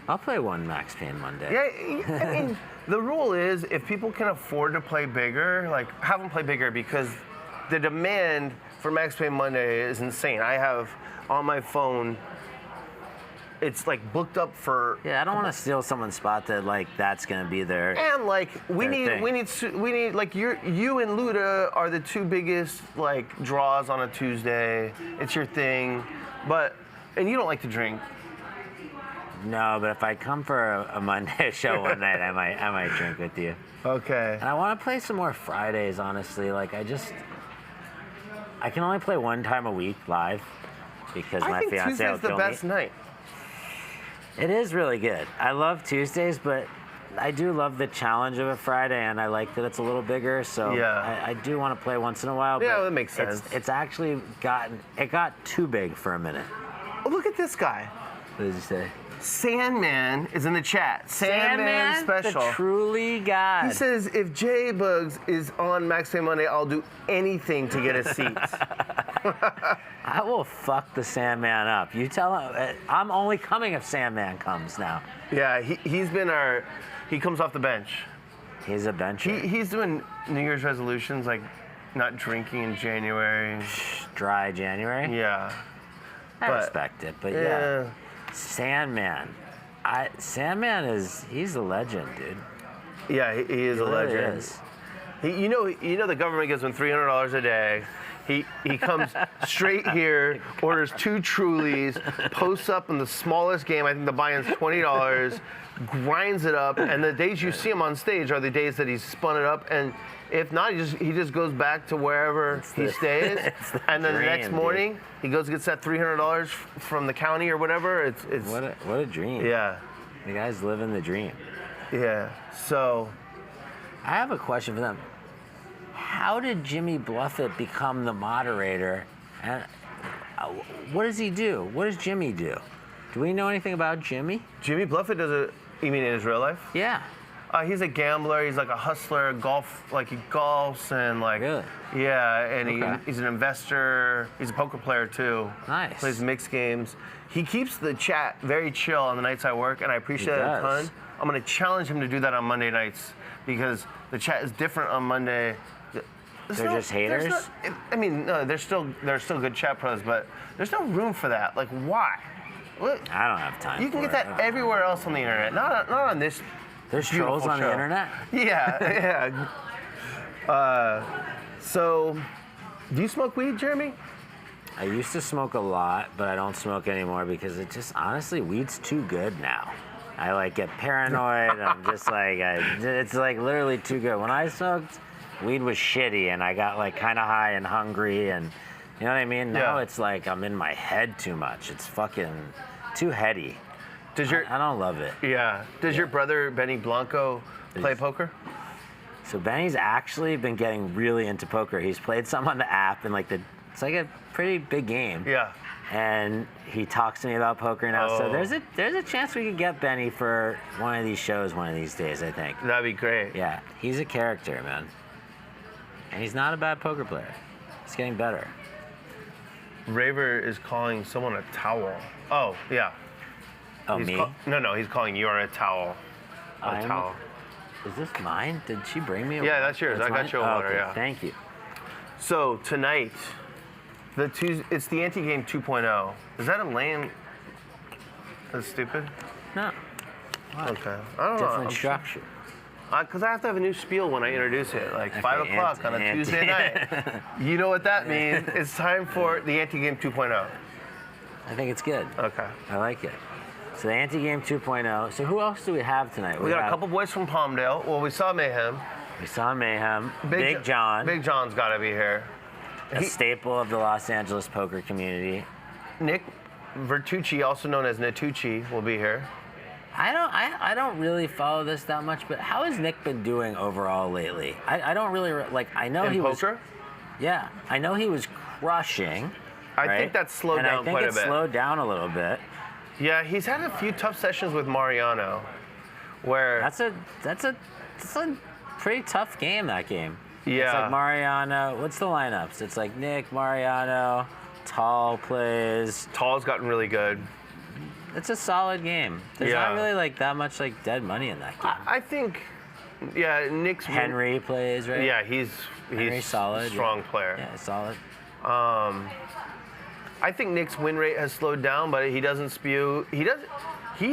I'll play one Max Payne Monday. Yeah, I mean, the rule is if people can afford to play bigger, like have them play bigger because the demand for Max Payne Monday is insane. I have on my phone, it's like booked up for. Yeah, I don't want to steal someone's spot that like that's gonna be there. And like we need like you and Luda are the two biggest like draws on a Tuesday. It's your thing, and you don't like to drink. No, but if I come for a Monday show one night, I might drink with you. Okay. And I want to play some more Fridays, honestly. Like I can only play one time a week live because my fiance will kill me. I think Tuesday's the best night. It is really good. I love Tuesdays, but I do love the challenge of a Friday, and I like that it's a little bigger. So I do want to play once in a while. Yeah, but that makes sense. It's actually got too big for a minute. Oh, look at this guy. What did you say? Sandman is in the chat. Sandman special. The truly God. He says, if J Bugs is on Max Payne Monday, I'll do anything to get a seat. I will fuck the Sandman up. You tell him. I'm only coming if Sandman comes now. Yeah, he comes off the bench. He's a bencher. He's doing New Year's resolutions, like not drinking in January. Dry January? Yeah. I respect it, but yeah. Sandman. He's a legend, dude. Yeah, he is a legend. Is. You know the government gives him $300 a day. He comes straight here, orders 2 Trulies, posts up in the smallest game. I think the buy-in's $20, grinds it up, and the days you see him on stage are the days that he's spun it up. And if not, he just goes back to wherever he stays. And then the next morning, he goes and gets that $300 from the county or whatever. It's what a dream. Yeah. The guy's living the dream. Yeah. So I have a question for them. How did Jimmy Bluffett become the moderator? And what does he do? What does Jimmy do? Do we know anything about Jimmy? Jimmy Bluffett does it. You mean in his real life? Yeah. He's a gambler. He's like a hustler. Like he golfs and like. Really? Yeah, and Okay. he's an investor. He's a poker player too. Nice. Plays mixed games. He keeps the chat very chill on the nights I work, and I appreciate it a does. ton. I'm gonna challenge him to do that on Monday nights because the chat is different on Monday. They're just haters? I mean, no, they're still good chat pros, but there's no room for that. Like, why? Look, I don't have time. you can for get that it. everywhere else on the internet, not on this. There's beautiful trolls on show. the internet? Yeah, yeah. So, do you smoke weed, Jeremy? I used to smoke a lot, but I don't smoke anymore because it just, honestly, weed's too good now. I like get paranoid. I'm just like, it's like literally too good. When I smoked, weed was shitty and I got like kind of high and hungry and, you know what I mean? Now Yeah. it's like I'm in my head too much. It's fucking too heady. I don't love it. Yeah. Does your brother Benny Blanco play poker? So Benny's actually been getting really into poker. He's played some on the app and like it's like a pretty big game. Yeah. And he talks to me about poker now. So Oh. there's a chance we could get Benny for one of these shows one of these days, I think. That'd be great. Yeah, he's a character, man. And he's not a bad poker player. He's getting better. Raver is calling someone a towel. Oh, yeah. Oh, He's me? No, he's calling you a towel. I A am- towel. Is this mine? Did she bring me a Yeah, that's yours. I got mine? you a water, okay. yeah. Thank you. So tonight, it's the anti-game 2.0. Is that a lame? That's stupid. No. Okay. I don't Different know. structure. Because I have to have a new spiel when I introduce it, like Okay, 5 o'clock on a Tuesday night. You know what that means? It's time for the anti-game 2.0. I think it's good. Okay. I like it. So the anti-game 2.0. So who else do we have tonight? We got a have- couple boys from Palmdale. Well, we saw Mayhem. We saw Mayhem. Big John. Big John's got to be here. A staple of the Los Angeles poker community. Nick Vertucci, also known as Natucci, will be here. I don't really follow this that much, but how has Nick been doing overall lately? I don't really like. I know In he poker? was. Yeah, I know he was crushing. I right? think that's slowed and down I think quite a it's bit. slowed down a little bit. Yeah, he's had a few tough sessions with Mariano, where That's a pretty tough game. That game. It's Yeah. like Mariano. What's the lineups? It's like Nick, Mariano, Dahl plays. Tall's gotten really good. It's a solid game. There's Yeah. not really like that much like dead money in that game. I think, yeah, Nick's Henry plays, right? Yeah, he's Henry's solid. a strong player. Yeah, solid. I think Nick's win rate has slowed down, but he doesn't spew. He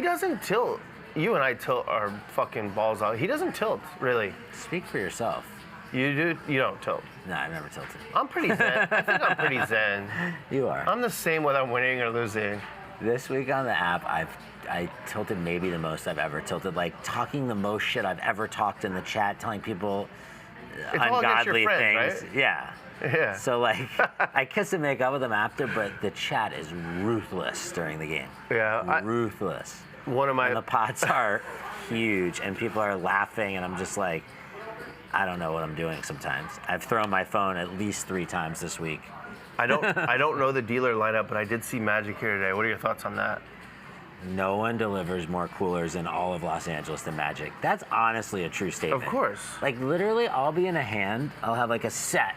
doesn't tilt. You and I tilt our fucking balls out. He doesn't tilt, really. Speak for yourself. You do? You don't tilt. No, I've never tilted. I'm pretty zen. I think I'm pretty zen. You are. I'm the same whether I'm winning or losing. This week on the app, I tilted maybe the most I've ever tilted. Like talking the most shit I've ever talked in the chat, telling people It's all against your ungodly friends, things. right? Yeah. Yeah. So like, I kiss and make up with them after, but the chat is ruthless during the game. Yeah, Ruthless. one of my And the pots are huge, and people are laughing, and I'm just like, I don't know what I'm doing sometimes. I've thrown my phone at least 3 times this week. I don't know the dealer lineup, but I did see Magic here today. What are your thoughts on that? No one delivers more coolers in all of Los Angeles than Magic. That's honestly a true statement. Of course. Like literally, I'll be in a hand, I'll have like a set,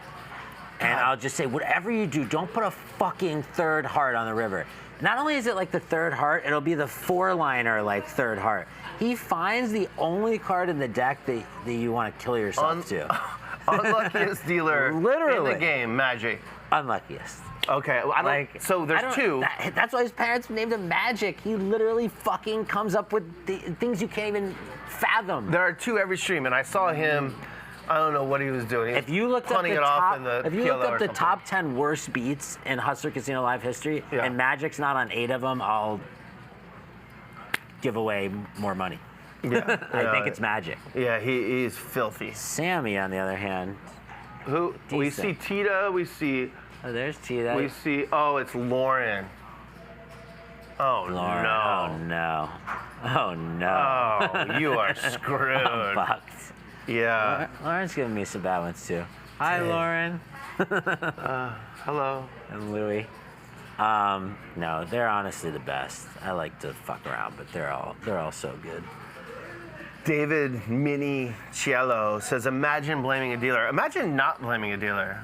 and I'll just say, whatever you do, don't put a fucking third heart on the river. Not only is it like the third heart, it'll be the 4-liner like third heart. He finds the only card in the deck that you want to kill yourself to. Unluckiest dealer Literally. in the game, Magic. Unluckiest. Okay, well, so there's two. That's why his parents named him Magic. He literally fucking comes up with the things you can't even fathom. There are 2 every stream, and I saw him. I don't know what he was doing. He was If you looked up punting the it off top, in the if you PLO looked or up the something. top 10 worst beats in Hustler Casino Live history, Yeah. and Magic's not on 8 of them, I'll give away more money. Yeah, I think it's Magic. Yeah, he's filthy. Sammy, on the other hand, Who we see Decent. Tita, we see Tita. we see. Oh, it's Lauren. Oh Lauren. no. Oh no. Oh no. Oh, you are screwed. I'm fucked. Yeah. Lauren's giving me some bad ones too. Hi, Dang. Lauren. Hello. And Louie. No, they're honestly the best. I like to fuck around, but they're all so good. David Mini Cielo says, imagine blaming a dealer. Imagine not blaming a dealer.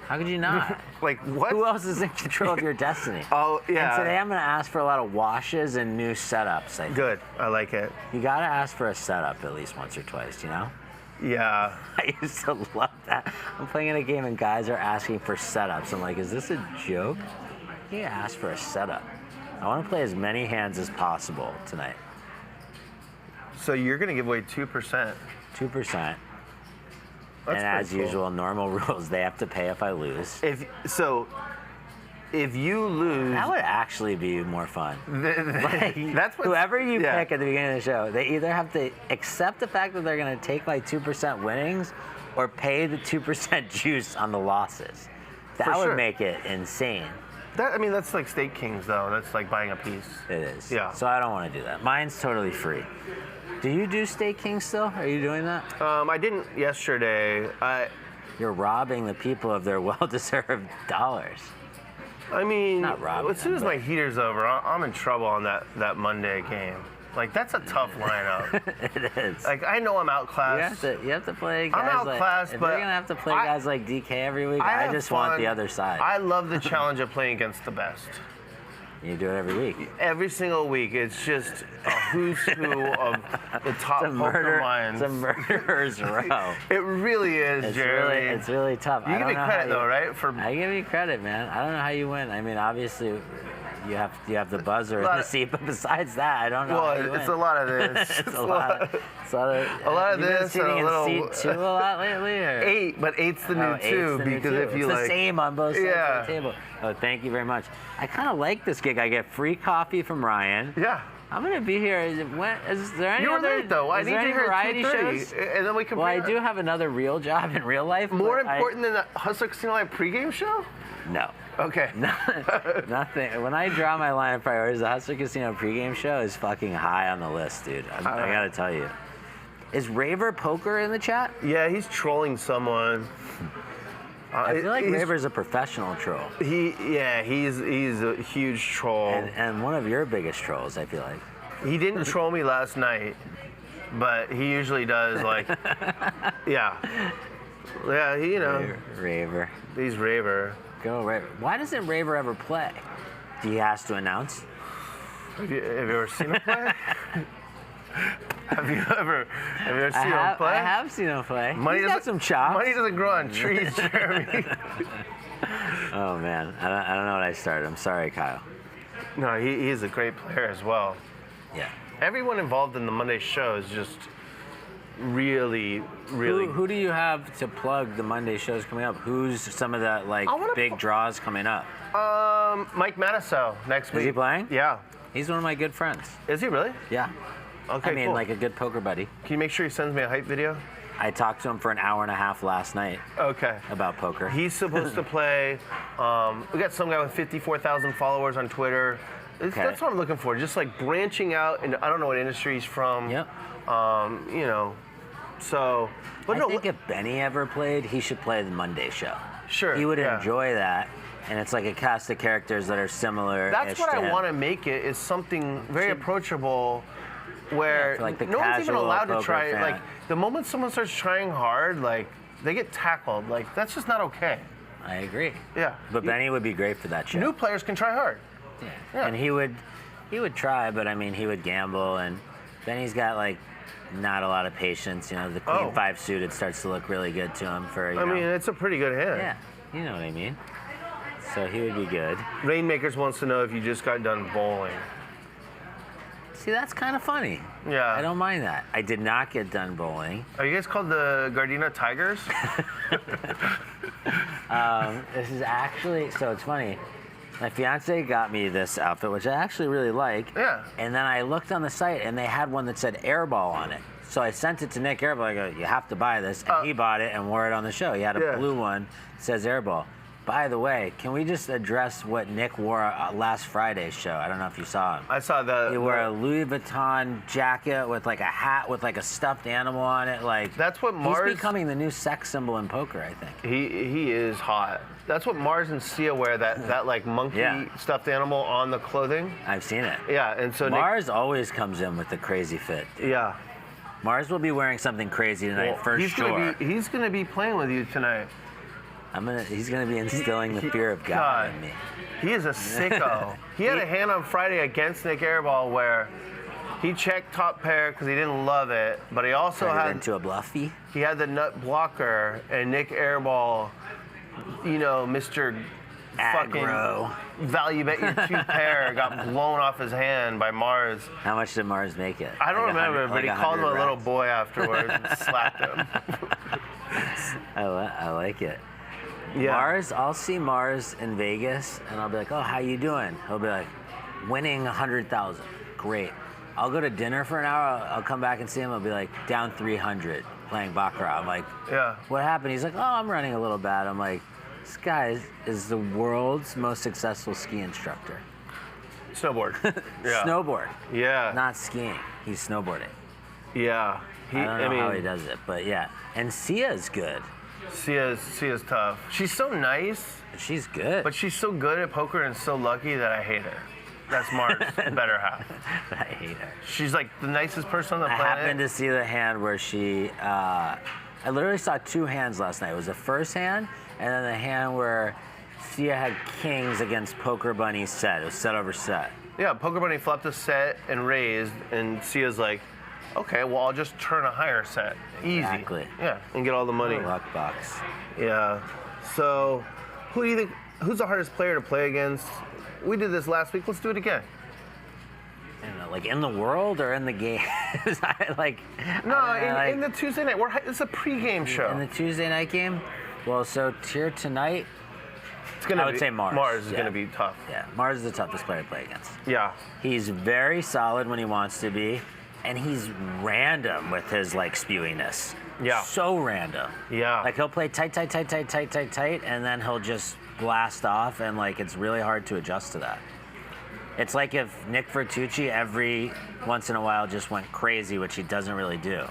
How could you not? Like, what? Who else is in control of your destiny? Oh, yeah. And today I'm going to ask for a lot of washes and new setups. I think. Good. I like it. You got to ask for a setup at least once or twice, you know? Yeah. I used to love that. I'm playing in a game and guys are asking for setups. I'm like, is this a joke? You ask for a setup. I want to play as many hands as possible tonight. So you're going to give away 2%. 2%. And That's as pretty cool. usual, normal rules, they have to pay if I lose. If you lose, That would actually be more fun. that's what Whoever you pick at the beginning of the show, they either have to accept the fact that they're going to take my 2% winnings or pay the 2% juice on the losses. That For would sure. make it insane. That's like Stake Kings, though. That's like buying a piece. It is. Yeah. So I don't want to do that. Mine's totally free. Do you do Stake King still? Are you doing that? I didn't yesterday. You're robbing the people of their well-deserved dollars. I mean, Not robbing as soon as them, my heater's over, I'm in trouble on that Monday game. Like, that's a tough lineup. It is. Like, I know I'm outclassed. You have to play guys I'm outclassed, like, if but you're going to have to play guys like DK every week, I have just want fun. the other side. I love the challenge of playing against the best. You do it every week. Every single week, it's just a who's who of the top poker minds. It's a murderer's row. It really is, Gerry. It's really tough. You give me credit, though, right? I give you credit, man. I don't know how you win. I mean, obviously, you have the buzzer and the seat, but besides that, I don't know how you win. It's a lot of this. It's a lot of this You've been and sitting a in little- seat 2 a lot lately, or? 8, but 8's the new Oh, 2 because if you it's like. the same on both sides Yeah. of the table. Oh, thank you very much. I kind of like this gig. I get free coffee from Ryan. Yeah. I'm gonna be here. Is there any You were other? late, though. I is need there you any here at variety 2:30, shows? and then we can. Well, I do have another real job in real life. More but important than the Hustler Casino Live pregame show? No. Okay. Nothing. When I draw my line of priorities, the Hustler Casino pregame show is fucking high on the list, dude. I gotta tell you. Is Raver Poker in the chat? Yeah, he's trolling someone. I feel like Raver's a professional troll. He's a huge troll. And one of your biggest trolls, I feel like. He didn't troll me last night, but he usually does. Like, yeah, Raver. He's Raver. Go Raver. Why doesn't Raver ever play? Do he has to announce? Have you ever seen him play? Have you ever seen him play? I have seen him play. He's got doesn't- some chops. Money doesn't grow on trees, Jeremy. Oh man, I don't know what I started. I'm sorry, Kyle. No, he's a great player as well. Yeah. Everyone involved in the Monday show is just really. Who do you have to plug the Monday shows coming up? Who's some of the big draws coming up? Mike Matasso next week. Is he playing? Yeah. He's one of my good friends. Is he really? Yeah. Okay, I mean, cool. like a good poker buddy. Can you make sure he sends me a hype video? I talked to him for an hour and a half last night. Okay. About poker. He's supposed to play. We got some guy with 54,000 followers on Twitter. That's what I'm looking for. Just like branching out, and I don't know what industry he's from. Yep. So, but I think if Benny ever played, he should play the Monday show. Sure. He would yeah. enjoy that, and it's like a cast of characters that are similar. That's what I want to make it. Is something very approachable, where like the no one's even casual allowed to poker try. fan. Like the moment someone starts trying hard, like they get tackled. Like that's just not okay. I agree. Yeah. But Benny would be great for that show. New players can try hard. Yeah. And he would try, but I mean, he would gamble, and Benny's got like not a lot of patience. You know, the Queen 5 suited starts to look really good to him for. I mean, it's a pretty good hand. Yeah, you know what I mean. So he would be good. Rainmakers wants to know if you just got done bowling. See, that's kind of funny. Yeah. I don't mind that. I did not get done bowling. Are you guys called the Gardena Tigers? This is actually, so it's funny. My fiance got me this outfit, which I actually really like. Yeah. And then I looked on the site, and they had one that said Airball on it. So I sent it to Nick Airball. I go, you have to buy this. And he bought it and wore it on the show. He had a blue one that says Airball. By the way, can we just address what Nick wore last Friday's show? I don't know if you saw him. I saw the. He wore a Louis Vuitton jacket with like a hat with like a stuffed animal on it. Like that's what Mars. He's becoming the new sex symbol in poker, I think. He is hot. That's what Mars and Sia wear. That like monkey stuffed animal on the clothing. I've seen it. Yeah, and so Mars always comes in with the crazy fit. Yeah. Mars will be wearing something crazy tonight for sure. He's gonna be playing with you tonight. He's gonna be instilling the fear of God in me. He is a sicko. He had a hand on Friday against Nick Airball where he checked top pair because he didn't love it, but he also had into a bluffy. He had the nut blocker, and Nick Airball, Mr. Aggro. Fucking value bet your 2 pair got blown off his hand by Mars. How much did Mars make it? I don't remember, but he called him a little boy afterwards and slapped him. I like it. Yeah. Mars, I'll see Mars in Vegas, and I'll be like, oh, how you doing? He'll be like, winning 100,000. Great. I'll go to dinner for an hour. I'll come back and see him. I'll be like, down 300 playing Baccarat. I'm like, yeah. What happened? He's like, oh, I'm running a little bad. I'm like, this guy is the world's most successful ski instructor. Snowboard. Yeah. Snowboard. Yeah. Not skiing. He's snowboarding. Yeah. I don't know how he does it, but yeah. And Sia's good. Sia's tough. She's so nice. She's good. But she's so good at poker and so lucky that I hate her. That's Mars' better half. I hate her. She's like the nicest person on the planet. I happened to see the hand where she, I literally saw 2 hands last night. It was the first hand, and then the hand where Sia had kings against Poker Bunny's set. It was set over set. Yeah, Poker Bunny flopped a set and raised, and Sia's like, okay, well, I'll just turn a higher set. Exactly. Easy. Yeah, and get all the money. Luck box. Yeah. So, who do you think, who's the hardest player to play against? We did this last week. Let's do it again. I don't know, like in the world or in the game? In the Tuesday night. It's a pregame show. In the Tuesday night game? Well, so here tonight, I would say Mars. Mars is going to be tough. Yeah, Mars is the toughest player to play against. Yeah. He's very solid when he wants to be, and he's random with his spewiness. Yeah. So random. Yeah. Like he'll play tight, and then he'll just blast off, and it's really hard to adjust to that. It's like if Nick Vertucci every once in a while just went crazy, which he doesn't really do.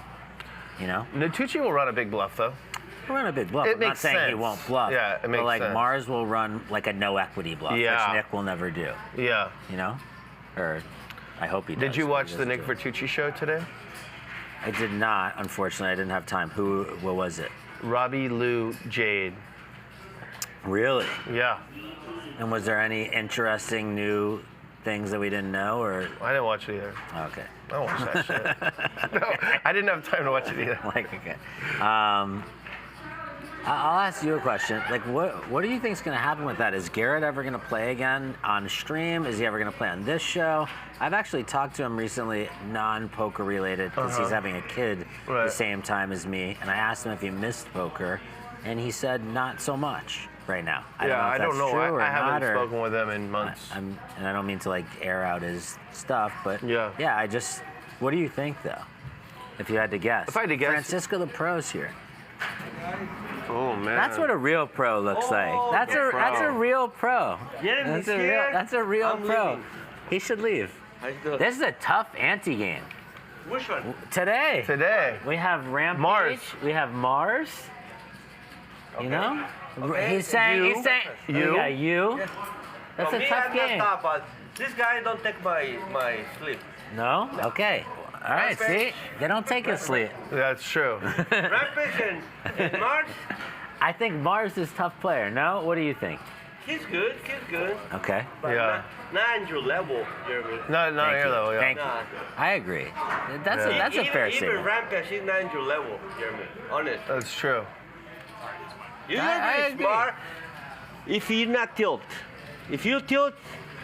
Vertucci will run a big bluff, though. He'll run a big bluff. It I'm makes not saying sense. he won't bluff. Yeah, it makes but sense. Mars will run a no equity bluff, which Nick will never do. Yeah. Or I hope he does. Did you watch the Nick Vertucci show today? I did not, unfortunately. I didn't have time. What was it? Robbie, Lou, Jade. Really? Yeah. And was there any interesting new things that we didn't know, or? I didn't watch it either. Okay. I don't watch that shit. No, I didn't have time to watch it either. Okay. I'll ask you a question. What do you think is going to happen with that? Is Garrett ever going to play again on stream? Is he ever going to play on this show? I've actually talked to him recently, non-poker related, because he's having a kid the same time as me, and I asked him if he missed poker, and he said not so much right now. I don't know if that's true or I haven't not, spoken with him in months. And I don't mean to air out his stuff, but yeah, what do you think though? If you had to guess. If I had to guess, Francisco the Pro's here. Oh man. That's what a real pro looks like. That's a real pro. That's a real pro. Leaving. He should leave. This is a tough anti-game. Which one? Today. We have Rampage. Mars. We have Mars. Okay. Okay. He's saying You. Yeah, you. Yes. That's For a me, tough I'm game. Not tough, but this guy don't take my sleep. No? Okay. All right, see? They don't take his sleep. That's true. Rampage and Mars, I think Mars is a tough player. No? What do you think? he's good. Okay. But Yeah. not on your level, Jeremy. Not Thank here you. though. Yeah. Thank you. Nah. I agree. That's a fair Even statement. Rampage, he's not on your level, Jeremy. Honest. That's true. You're I very agree. smart if you not tilt. If you tilt,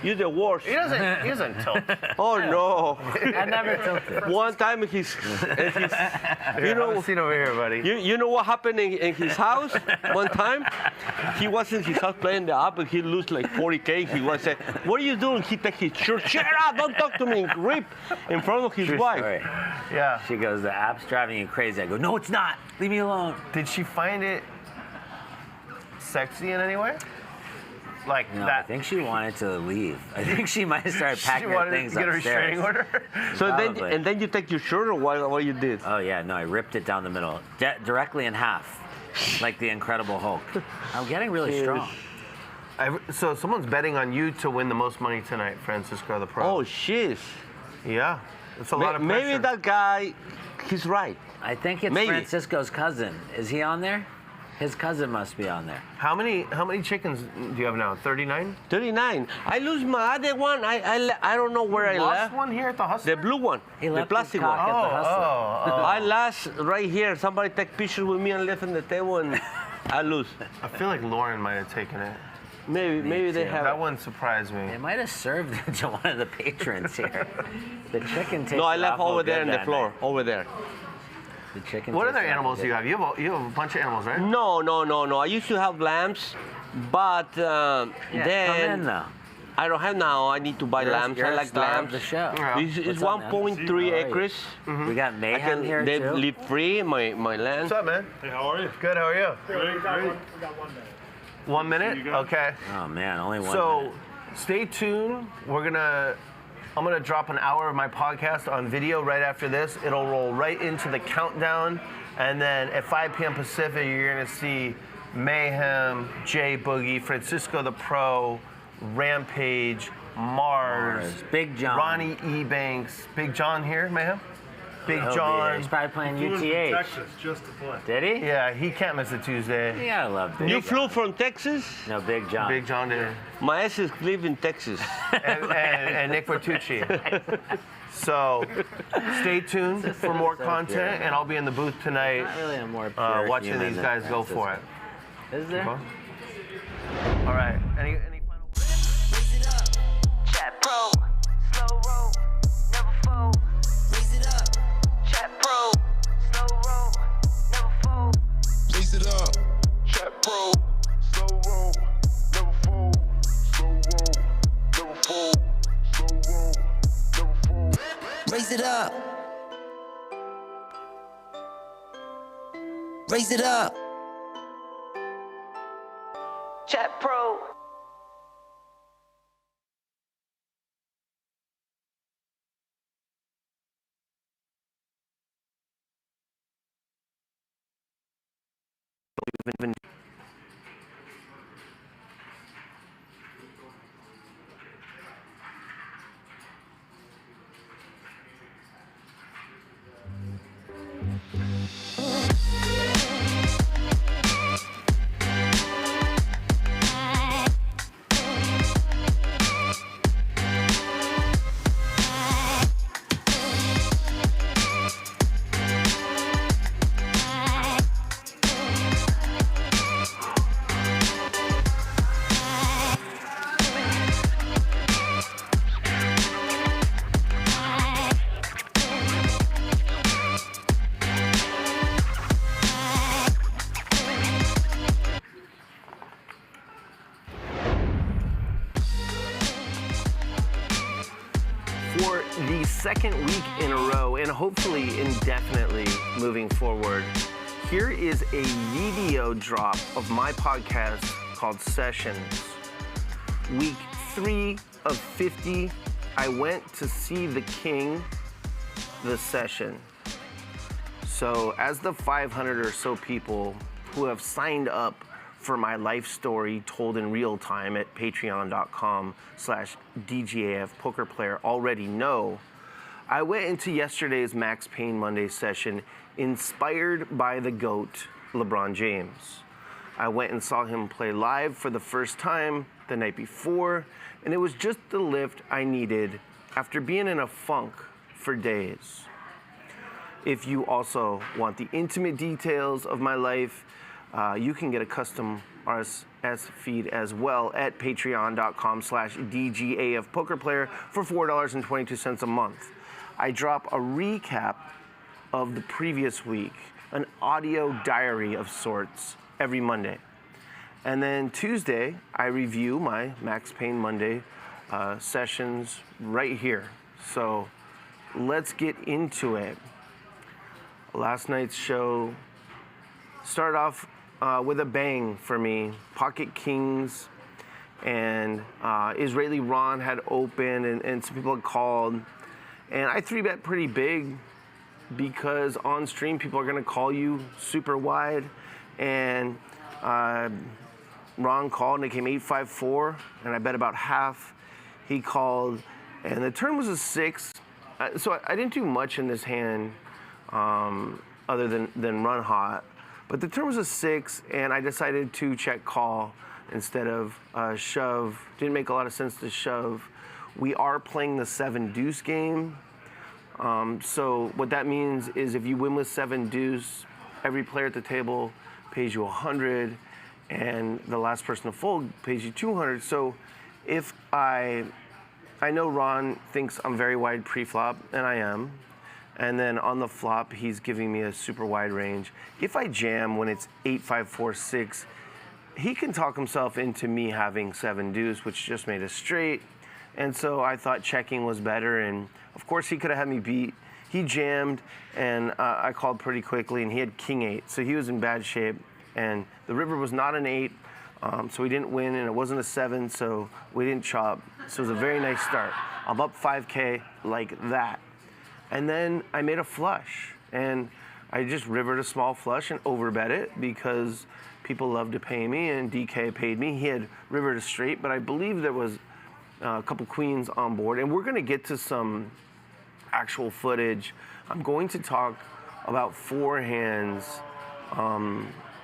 you're the worst. He doesn't tilt. Oh no! I never tilted. One time you know, Have a seat over here, buddy. you know what happened in his house? One time, he was in his house playing the app and he lose like 40K. He was saying, "What are you doing?" He take his shirt. Shut up! Don't talk to me. Rip in front of his True wife. story. Yeah. She goes, the app's driving you crazy. I go, no, it's not. Leave me alone. Did she find it sexy in any way? Like No, I that? think she wanted to leave. I think she might have started She packing her wanted things to get a upstairs. restraining order. So Probably. then you take your shirt or what you did? Oh yeah, no, I ripped it down the middle, directly in half, like the Incredible Hulk. I'm getting really strong. So someone's betting on you to win the most money tonight, Francisco the Pro. Oh shit! Yeah. It's a lot of pressure. Maybe that guy he's right. I think it's Maybe. Francisco's cousin. Is he on there? His cousin must be on there. How many chickens do you have now? 39? 39. I lose my other one. I don't know where I Lost left. one here at the Hustler? The blue one. He the left plastic his one. cock at the Hustler. I lost right here. Somebody take pictures with me and left on the table, and I lose. I feel like Lauren might have taken it. Maybe they too. have. That one surprised me. They might have served it to one of the patrons here. The chicken tastes No, I left awful over there good on the that floor. night. Over there. The chicken. What tastes other awful animals good. do you have? You have a bunch of animals, right? No. I used to have lambs, but Yeah, then come in though. I don't have now. I need to buy lambs. You're I a like star of lambs. the show. Yeah. It's What's up, man? 1.3 acres. We got Mayhem here They too. live free. My land. What's up, man? Hey, how are you? Good, how are you? Great. We got 1 minute. 1 minute? You got it? Okay. Oh man, only one. So minute. stay tuned. I'm gonna drop an hour of my podcast on video right after this. It'll roll right into the countdown, and then at 5 p.m. Pacific, you're gonna see Mayhem, Jay Boogie, Francisco the Pro, Rampage, Mars, Big John. Ronnie Ebanks, Big John here, Mayhem, Big He'll be here. John. He's probably playing Flew in from UTH. Texas just to play. Did he? Yeah, he can't miss a Tuesday. You gotta love Big You John. flew from Texas? No, Big John. Big John did. My exes live in Texas. and Nick Vertucci. So stay tuned for more content, and I'll be in the booth tonight Not really a more pure watching human these than guys go for it. Francisco. Is there? All right. Any final? Chat Pro, slow roll, never fold. Raise it up. Chat Pro, slow roll, never fold. Raise it up. Chat Pro, slow roll, never fold. Slow roll, never fold. Slow roll, never fold. Raise it up. Raise it up. Chat Pro. For the second week in a row, and hopefully indefinitely moving forward, here is a video drop of my podcast called Sessions. Week 3 of 50, I went to see the King, the Session. So as the 500 or so people who have signed up for my life story told in real time at patreon.com/DGAF poker player already know, I went into yesterday's Max Payne Monday session inspired by the GOAT, LeBron James. I went and saw him play live for the first time the night before, and it was just the lift I needed after being in a funk for days. If you also want the intimate details of my life, you can get a custom RSS feed as well at patreon.com/DGAF poker player for $4.22 a month. I drop a recap of the previous week, an audio diary of sorts every Monday. And then Tuesday, I review my Max Payne Monday sessions right here. So let's get into it. Last night's show started off with a bang for me. Pocket Kings and Israeli Ron had opened, and some people had called. And I 3-bet pretty big because on stream people are gonna call you super wide. And Ron called and it came 8-5-4, and I bet about half. He called, and the turn was a 6. So I didn't do much in this hand. other than run hot. But the turn was a 6, and I decided to check call instead of shove. Didn't make a lot of sense to shove. We are playing the 7 deuce game. So what that means is if you win with 7 deuce, every player at the table pays you 100, and the last person to fold pays you 200. So if I know Ron thinks I'm very wide pre-flop, and I am. And then on the flop, he's giving me a super wide range. If I jam when it's 8, 5, 4, 6, he can talk himself into me having 7 deuce, which just made a straight. And so I thought checking was better. And of course, he could have had me beat. He jammed, and I called pretty quickly, and he had king 8. So he was in bad shape. And the river was not an 8, so we didn't win, and it wasn't a 7, so we didn't chop. So it was a very nice start. I'm up 5K like that. And then I made a flush, and I just rivered a small flush and overbet it because people love to pay me, and DK paid me. He had rivered a straight, but I believe there was a couple queens on board. And we're going to get to some actual footage. I'm going to talk about 4 hands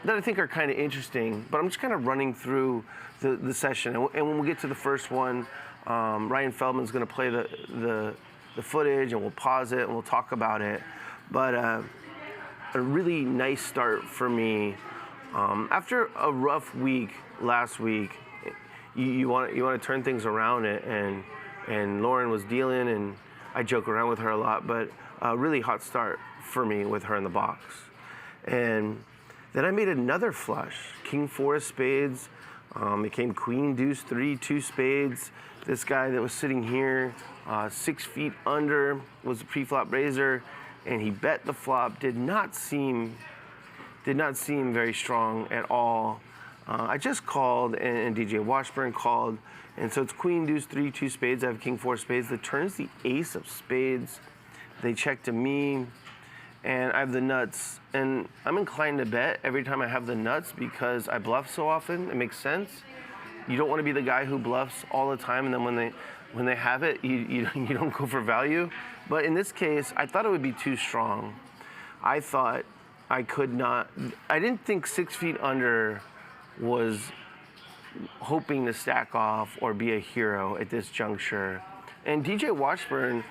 that I think are kind of interesting, but I'm just kind of running through the session. And when we get to the first one, Ryan Feldman's going to play the footage, and we'll pause it and we'll talk about it. But a really nice start for me. After a rough week last week, you want to turn things around it, and Lauren was dealing, and I joke around with her a lot, but a really hot start for me with her in the box. And then I made another flush, king 4 of spades. It came queen deuce 3, 2 spades. This guy that was sitting here, 6 feet under, was a pre-flop raiser, and he bet the flop. Did not seem very strong at all. I just called, and DJ Washburn called, and so it's queen deuce 3, 2 spades. I have king 4 spades. The turn's the ace of spades. They check to me, and I have the nuts, and I'm inclined to bet every time I have the nuts because I bluff so often. It makes sense. You don't want to be the guy who bluffs all the time, and then when they have it, you don't go for value. But in this case, I thought it would be too strong. I thought I could not. I didn't think 6 feet under was hoping to stack off or be a hero at this juncture. And DJ Washburn,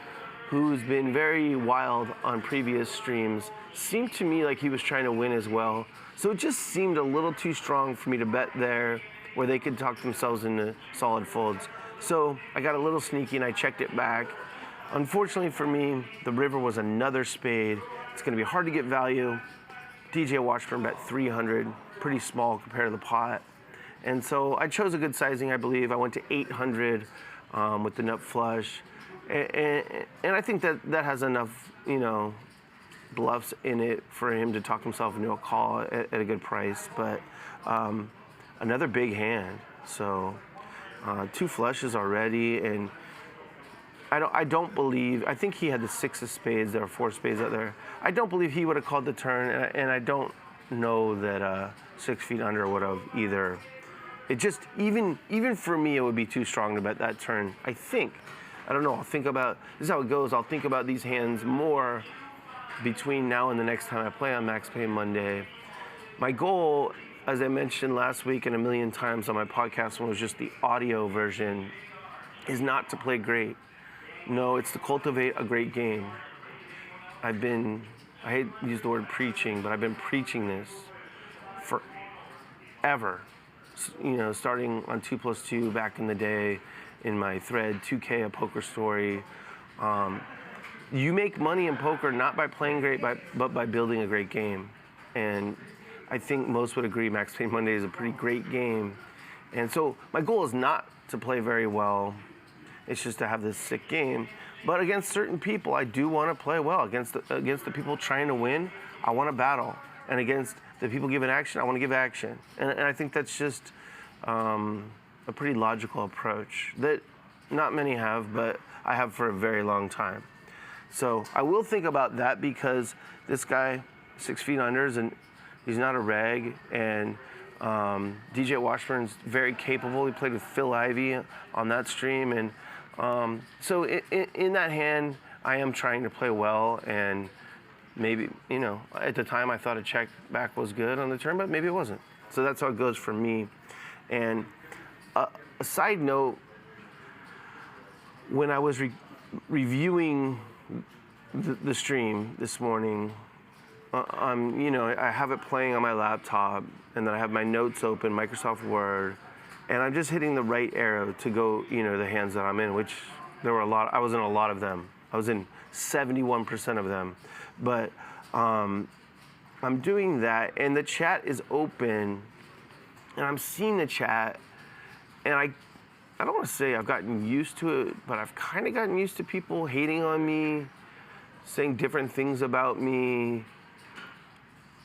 who's been very wild on previous streams, seemed to me like he was trying to win as well. So it just seemed a little too strong for me to bet there, where they could talk themselves into solid folds. So I got a little sneaky and I checked it back. Unfortunately for me, the river was another spade. It's gonna be hard to get value. DJ Washburn bet 300, pretty small compared to the pot. And so I chose a good sizing, I believe. I went to 800 with the nut flush. And I think that has enough, bluffs in it for him to talk himself into a call at a good price. But another big hand. So 2 flushes already, and I don't believe. I think he had the 6 of spades. There are 4 spades out there. I don't believe he would have called the turn, and I don't know that 6 feet under would have either. It just even for me, it would be too strong to bet that turn. I think. I don't know. I'll think about. This is how it goes. I'll think about these hands more between now and the next time I play on Max Pay Monday. My goal, as I mentioned last week and a million times on my podcast when it was just the audio version, is not to play great. No, it's to cultivate a great game. I hate to use the word preaching, but I've been preaching this forever. Starting on 2+2 back in the day in my thread, 2K, a poker story. You make money in poker not by playing great, but by building a great game. And I think most would agree Max Payne Monday is a pretty great game. And so my goal is not to play very well. It's just to have this sick game. But against certain people, I do want to play well. Against the people trying to win, I want to battle. And against the people giving action, I want to give action. And I think that's just a pretty logical approach that not many have, but I have for a very long time. So I will think about that because this guy, 6 feet unders, and he's not a reg, and DJ Washburn's very capable. He played with Phil Ivey on that stream, and so in that hand, I am trying to play well, and maybe, at the time I thought a check back was good on the turn, but maybe it wasn't. So that's how it goes for me. And a side note, when I was reviewing the stream this morning, I have it playing on my laptop, and then I have my notes open, Microsoft Word, and I'm just hitting the right arrow to go, the hands that I'm in, which there were a lot. I was in a lot of them. I was in 71% of them. But I'm doing that, and the chat is open, and I'm seeing the chat, and I don't want to say I've gotten used to it, but I've kind of gotten used to people hating on me, saying different things about me.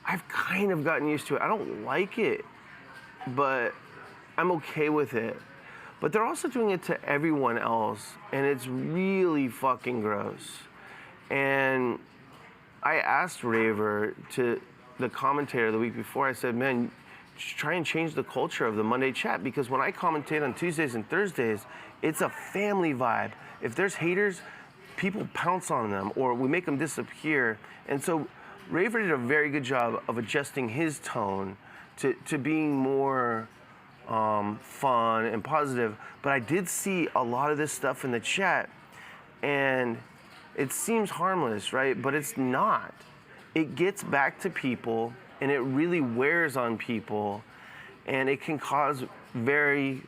I've kind of gotten used to it. I don't like it, but I'm okay with it. But they're also doing it to everyone else, and it's really fucking gross. And I asked Raver, to the commentator the week before, I said, man, try and change the culture of the Monday chat, because when I commentate on Tuesdays and Thursdays, it's a family vibe. If there's haters, people pounce on them, or we make them disappear. And so Raver did a very good job of adjusting his tone to being more fun and positive. But I did see a lot of this stuff in the chat, and it seems harmless, right? But it's not. It gets back to people, and it really wears on people, and it can cause very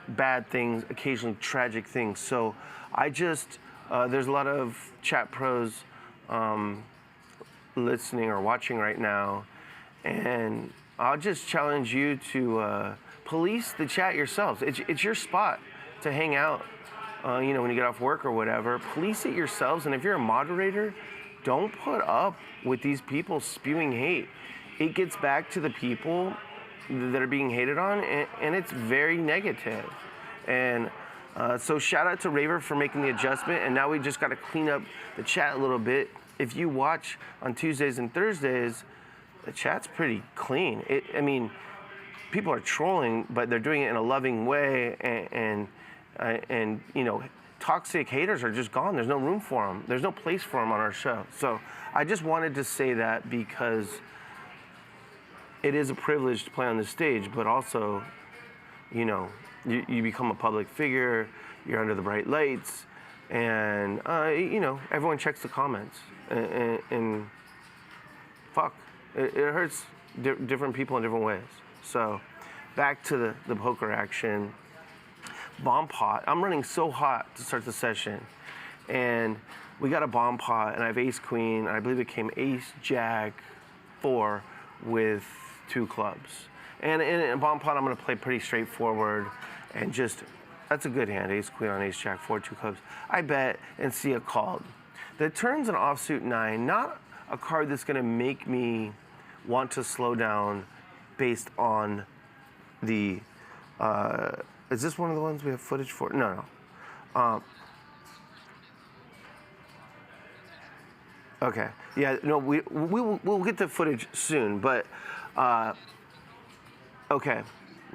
bad things, occasionally tragic things. So I just, there's a lot of chat pros listening or watching right now, and I'll just challenge you to police the chat yourselves. It's your spot to hang out, when you get off work or whatever. Police it yourselves, and if you're a moderator, don't put up with these people spewing hate. It gets back to the people that are being hated on, and it's very negative. And so shout out to Raver for making the adjustment, and now we just got to clean up the chat a little bit. If you watch on Tuesdays and Thursdays, the chat's pretty clean. People are trolling, but they're doing it in a loving way, and toxic haters are just gone. There's no room for them. There's no place for them on our show. So I just wanted to say that, because it is a privilege to play on this stage, but also, you become a public figure, you're under the bright lights, and, everyone checks the comments, and fuck, it hurts different people in different ways. So back to the poker action. Bomb pot. I'm running so hot to start the session, and we got a bomb pot, and I have ace queen, and I believe it came ace jack 4 with 2 clubs. And in a bomb pot, I'm going to play pretty straightforward, and that's a good hand, ace queen on ace jack 4, 2 clubs. I bet and see a called. The turn's an offsuit 9, not a card that's going to make me want to slow down based on the. Is this one of the ones we have footage for? No. Okay. Yeah. No. We'll get the footage soon, but. Okay.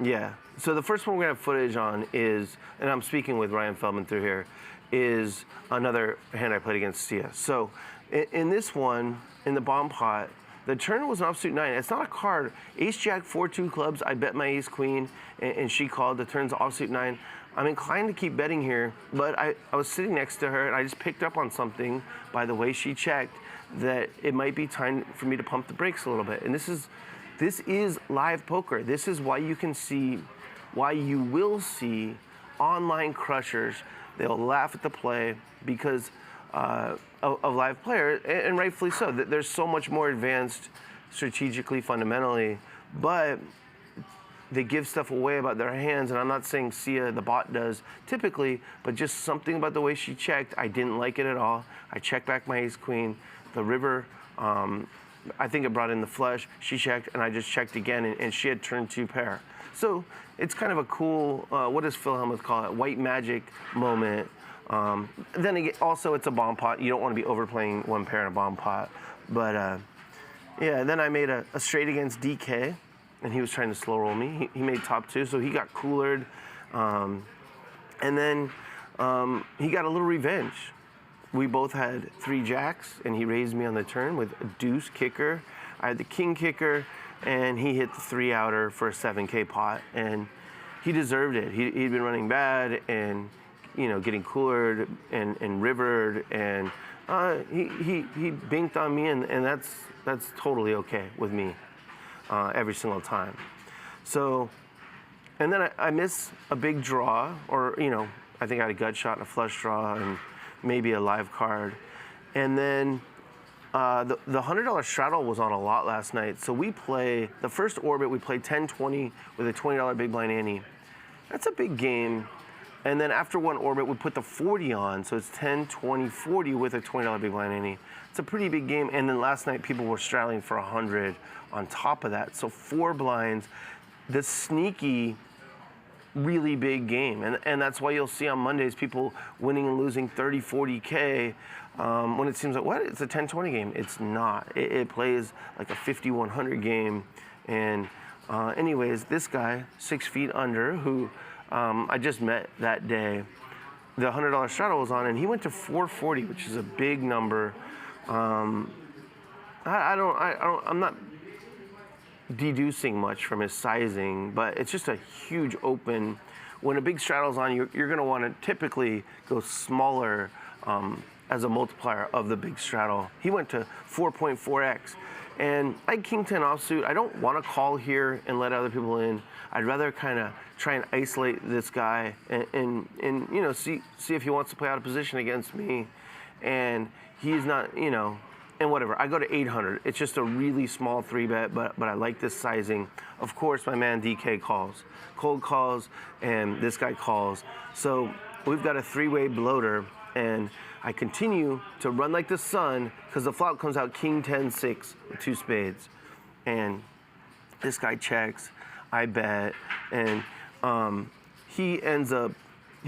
Yeah. So the first one we're gonna have footage on is, and I'm speaking with Ryan Feldman through here, is another hand I played against Sia. So in this one, in the bomb pot, the turn was an offsuit 9. It's not a card. Ace jack 4, 2 clubs. I bet my ace queen, and she called. The turn's offsuit 9. I'm inclined to keep betting here, but I was sitting next to her, and I just picked up on something by the way she checked, that it might be time for me to pump the brakes a little bit. And this is live poker. This is why you will see online crushers. They'll laugh at the play because of live players, and rightfully so. There's so much more advanced strategically, fundamentally, but they give stuff away about their hands, and I'm not saying Sia, the bot, does typically, but just something about the way she checked, I didn't like it at all. I checked back my ace queen. The river, I think it brought in the flush. She checked, and I just checked again, and she had turned 2 pair. So it's kind of a cool, what does Phil Hellmuth call it, white magic moment. Then again, also it's a bomb pot. You don't want to be overplaying 1 pair in a bomb pot. But yeah, then I made a straight against DK, and he was trying to slow roll me. He made top 2, so he got coolered. And then he got a little revenge. we both had 3 jacks, and he raised me on the turn with a deuce kicker. I had the king kicker, and he hit the 3-outer for a 7K pot, and he deserved it. He'd been running bad and, getting coolered and rivered, and he binked on me, and that's totally okay with me every single time. So, and then I miss a big draw, or, I think I had a gut shot and a flush draw and maybe a live card. And then the $100 straddle was on a lot last night. So we play, the first orbit, we played 10-20 with a $20 big blind ante. That's a big game. And then after one orbit, we put the 40 on. So it's 10, 20, 40 with a $20 big blind ante. It's a pretty big game. And then last night, people were straddling for 100 on top of that. So 4 blinds, the sneaky, really big game. And that's why you'll see on Mondays people winning and losing 30, 40K when it seems like, what? It's a 10-20 game. It's not. It plays like a 50-100 game. And anyways, this guy, 6 feet under, who I just met that day, the $100 straddle was on, and he went to 440, which is a big number. I'm not deducing much from his sizing, but it's just a huge open. When a big straddle's on, you're going to want to typically go smaller as a multiplier of the big straddle. He went to 4.4x. And I had King 10 offsuit. I don't want to call here and let other people in. I'd rather kind of try and isolate this guy and see if he wants to play out of position against me. And he's not, and whatever. I go to 800. It's just a really small 3-bet, but I like this sizing. Of course, my man DK calls. Cold calls, and this guy calls. So we've got a 3-way bloater, and I continue to run like the sun because the flop comes out King 10-6 with 2 spades. And this guy checks, I bet, and he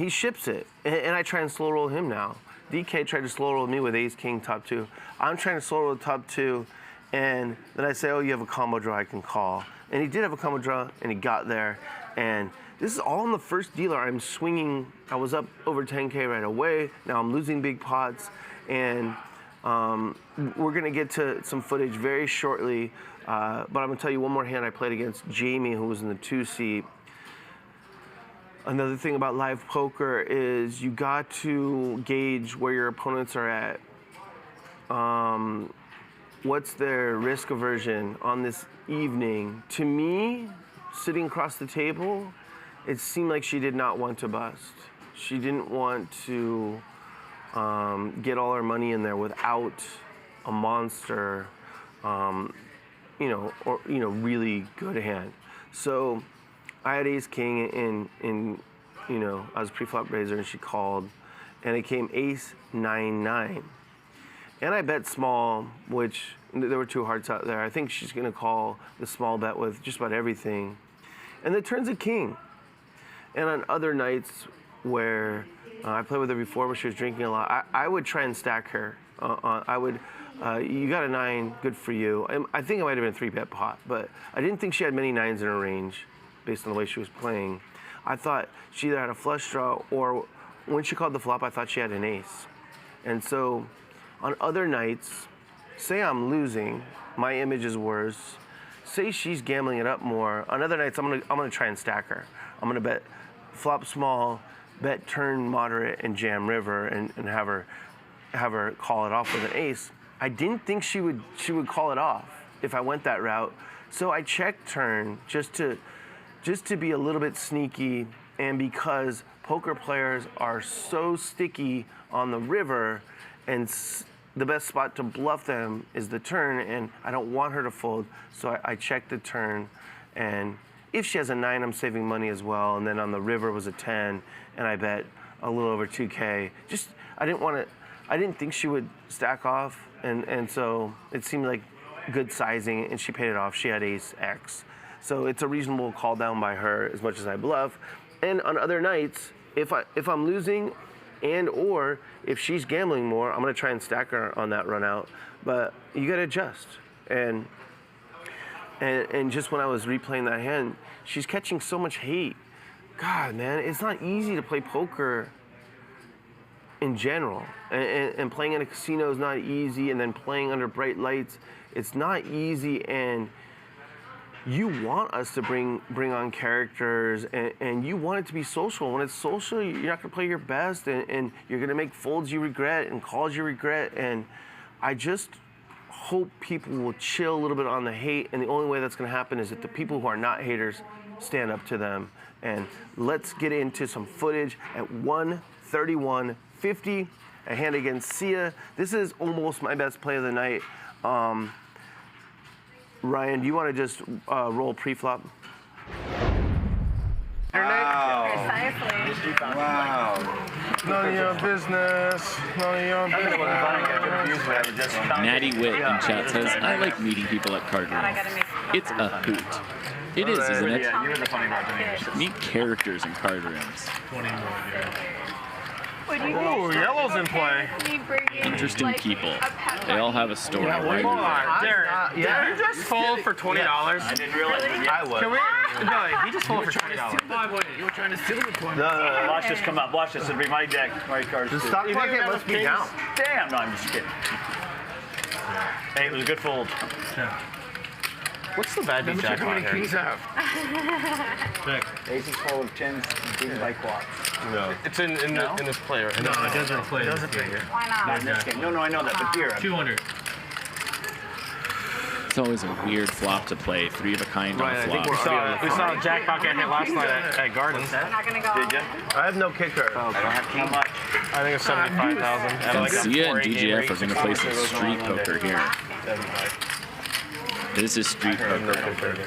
ships it. And I try and slow roll him now. DK tried to slow roll me with ace, king, top 2. I'm trying to slow roll top 2, and then I say, oh, you have a combo draw I can call. And he did have a combo draw, and he got there. And this is all in the first dealer. I'm swinging. I was up over 10K right away. Now I'm losing big pots, and we're going to get to some footage very shortly. But I'm going to tell you one more hand I played against Jamie, who was in the 2 seat. Another thing about live poker is you got to gauge where your opponents are at. What's their risk aversion on this evening? To me, sitting across the table, it seemed like she did not want to bust. She didn't want to get all her money in there without a monster, really good hand. So I had ace king in I was pre-flop raiser, and she called, and it came ace 9-9. And I bet small, which there were 2 hearts out there. I think she's going to call the small bet with just about everything. And the turn's a king. And on other nights where I played with her before, where she was drinking a lot, I would try and stack her. You got a 9, good for you. I think it might have been a 3-bet pot, but I didn't think she had many 9s in her range based on the way she was playing. I thought she either had a flush draw, or when she called the flop, I thought she had an ace. And so on other nights, say I'm losing, my image is worse. Say she's gambling it up more. On other nights, I'm gonna try and stack her. I'm gonna bet flop small, bet turn moderate, and jam river, and have her call it off with an ace. I didn't think she would call it off if I went that route. So I checked turn just to be a little bit sneaky, and because poker players are so sticky on the river, and the best spot to bluff them is the turn, and I don't want her to fold, so I checked the turn, and if she has a 9, I'm saving money as well, and then on the river was a 10, and I bet a little over 2K. I didn't think she would stack off, and so it seemed like good sizing, and she paid it off. She had ace X. So it's a reasonable call down by her as much as I bluff. And on other nights, if I'm losing and or if she's gambling more, I'm gonna try and stack her on that run out. But you gotta adjust. And just when I was replaying that hand, she's catching so much hate. God, man, it's not easy to play poker in general. And playing in a casino is not easy, and then playing under bright lights, it's not easy. And you want us to bring on characters, and you want it to be social. When it's social, you're not going to play your best, and you're going to make folds you regret and calls you regret. And I just hope people will chill a little bit on the hate, and the only way that's going to happen is that the people who are not haters stand up to them. And let's get into some footage at 131.50, a hand against Sia. This is almost my best play of the night. Ryan, do you want to just roll pre-flop? Precisely. Wow. None of your business. None of your business. Natty Wit in chat says, I like meeting people at card rooms. It's a hoot. It is, isn't it? Meet characters in card rooms. Ooh, yellow's in play. Interesting people. They all have a story. Come on, Derek. Did you just fold for $20? I didn't realize I would. Can we? No, he just folded for $20. You were trying to steal the point. No. Watch this come up. Watch this. It'll be my deck. My cards. The stock market must be down. Damn. No, I'm just kidding. Hey, it was a good fold. What's the bad beat jack on here? Aces full of 10s, beaten by quads. No. It's in this player. No, it doesn't play. It doesn't play here. Why not? Not in this game. No, I know that, but here. 200. It's always a weird flop to play. 3 of a kind on a flop. We saw jackpot get hit last night at Gardens. I'm not gonna go. Did you? I have no kicker. I don't have how much? I think it's 75,000. And Sia and DGAF are going to play some street poker here. This is street poker.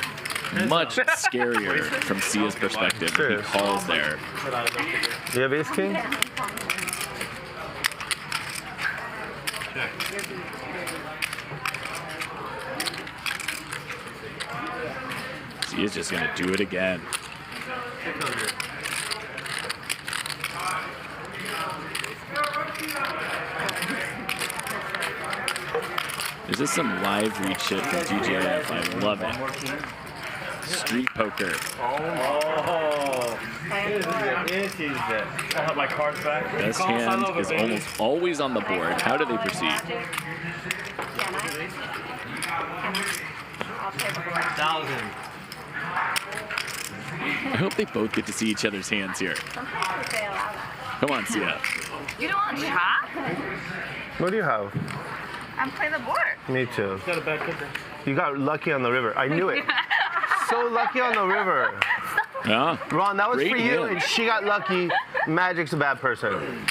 Much scarier from Sia's perspective. He calls there. Do you have ace king? Sia's just going to do it again. This is some live read shit from DGAF. I love it. Street poker. I'll have my cards back. Best hand is almost always on the board. How do they proceed? I hope they both get to see each other's hands here. Come on, Sia. You don't want chop? What do you have? I'm playing the board. Me too. Got a bad kicker. You got lucky on the river. I knew it. So lucky on the river. Yeah. Ron, that was Great for you, hand. and she got lucky. Magic's a bad person.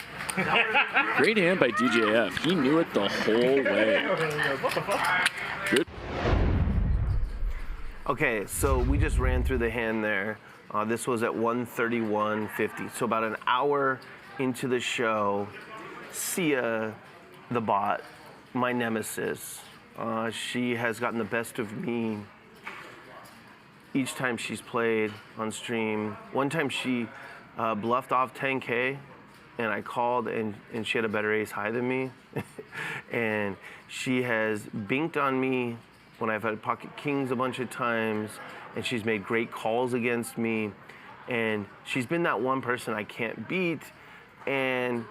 Great hand by DGAF. He knew it the whole way. Good. Okay, so we just ran through the hand there. This was at 131.50. So about an hour into the show, Sia, the bot, my nemesis, she has gotten the best of me each time she's played on stream. One time she bluffed off 10K, and I called, and she had a better ace high than me. And she has binked on me when I've had pocket kings a bunch of times, and she's made great calls against me. And she's been that one person I can't beat. And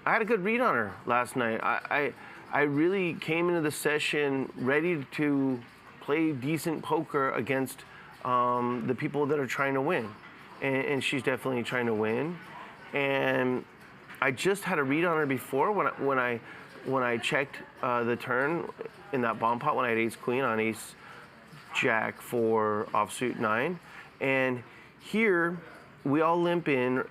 I had a good read on her last night. I really came into the session ready to play decent poker against the people that are trying to win. And she's definitely trying to win. And I just had a read on her before when I checked the turn in that bomb pot when I had ace queen on ace jack for offsuit 9. And here we all limp in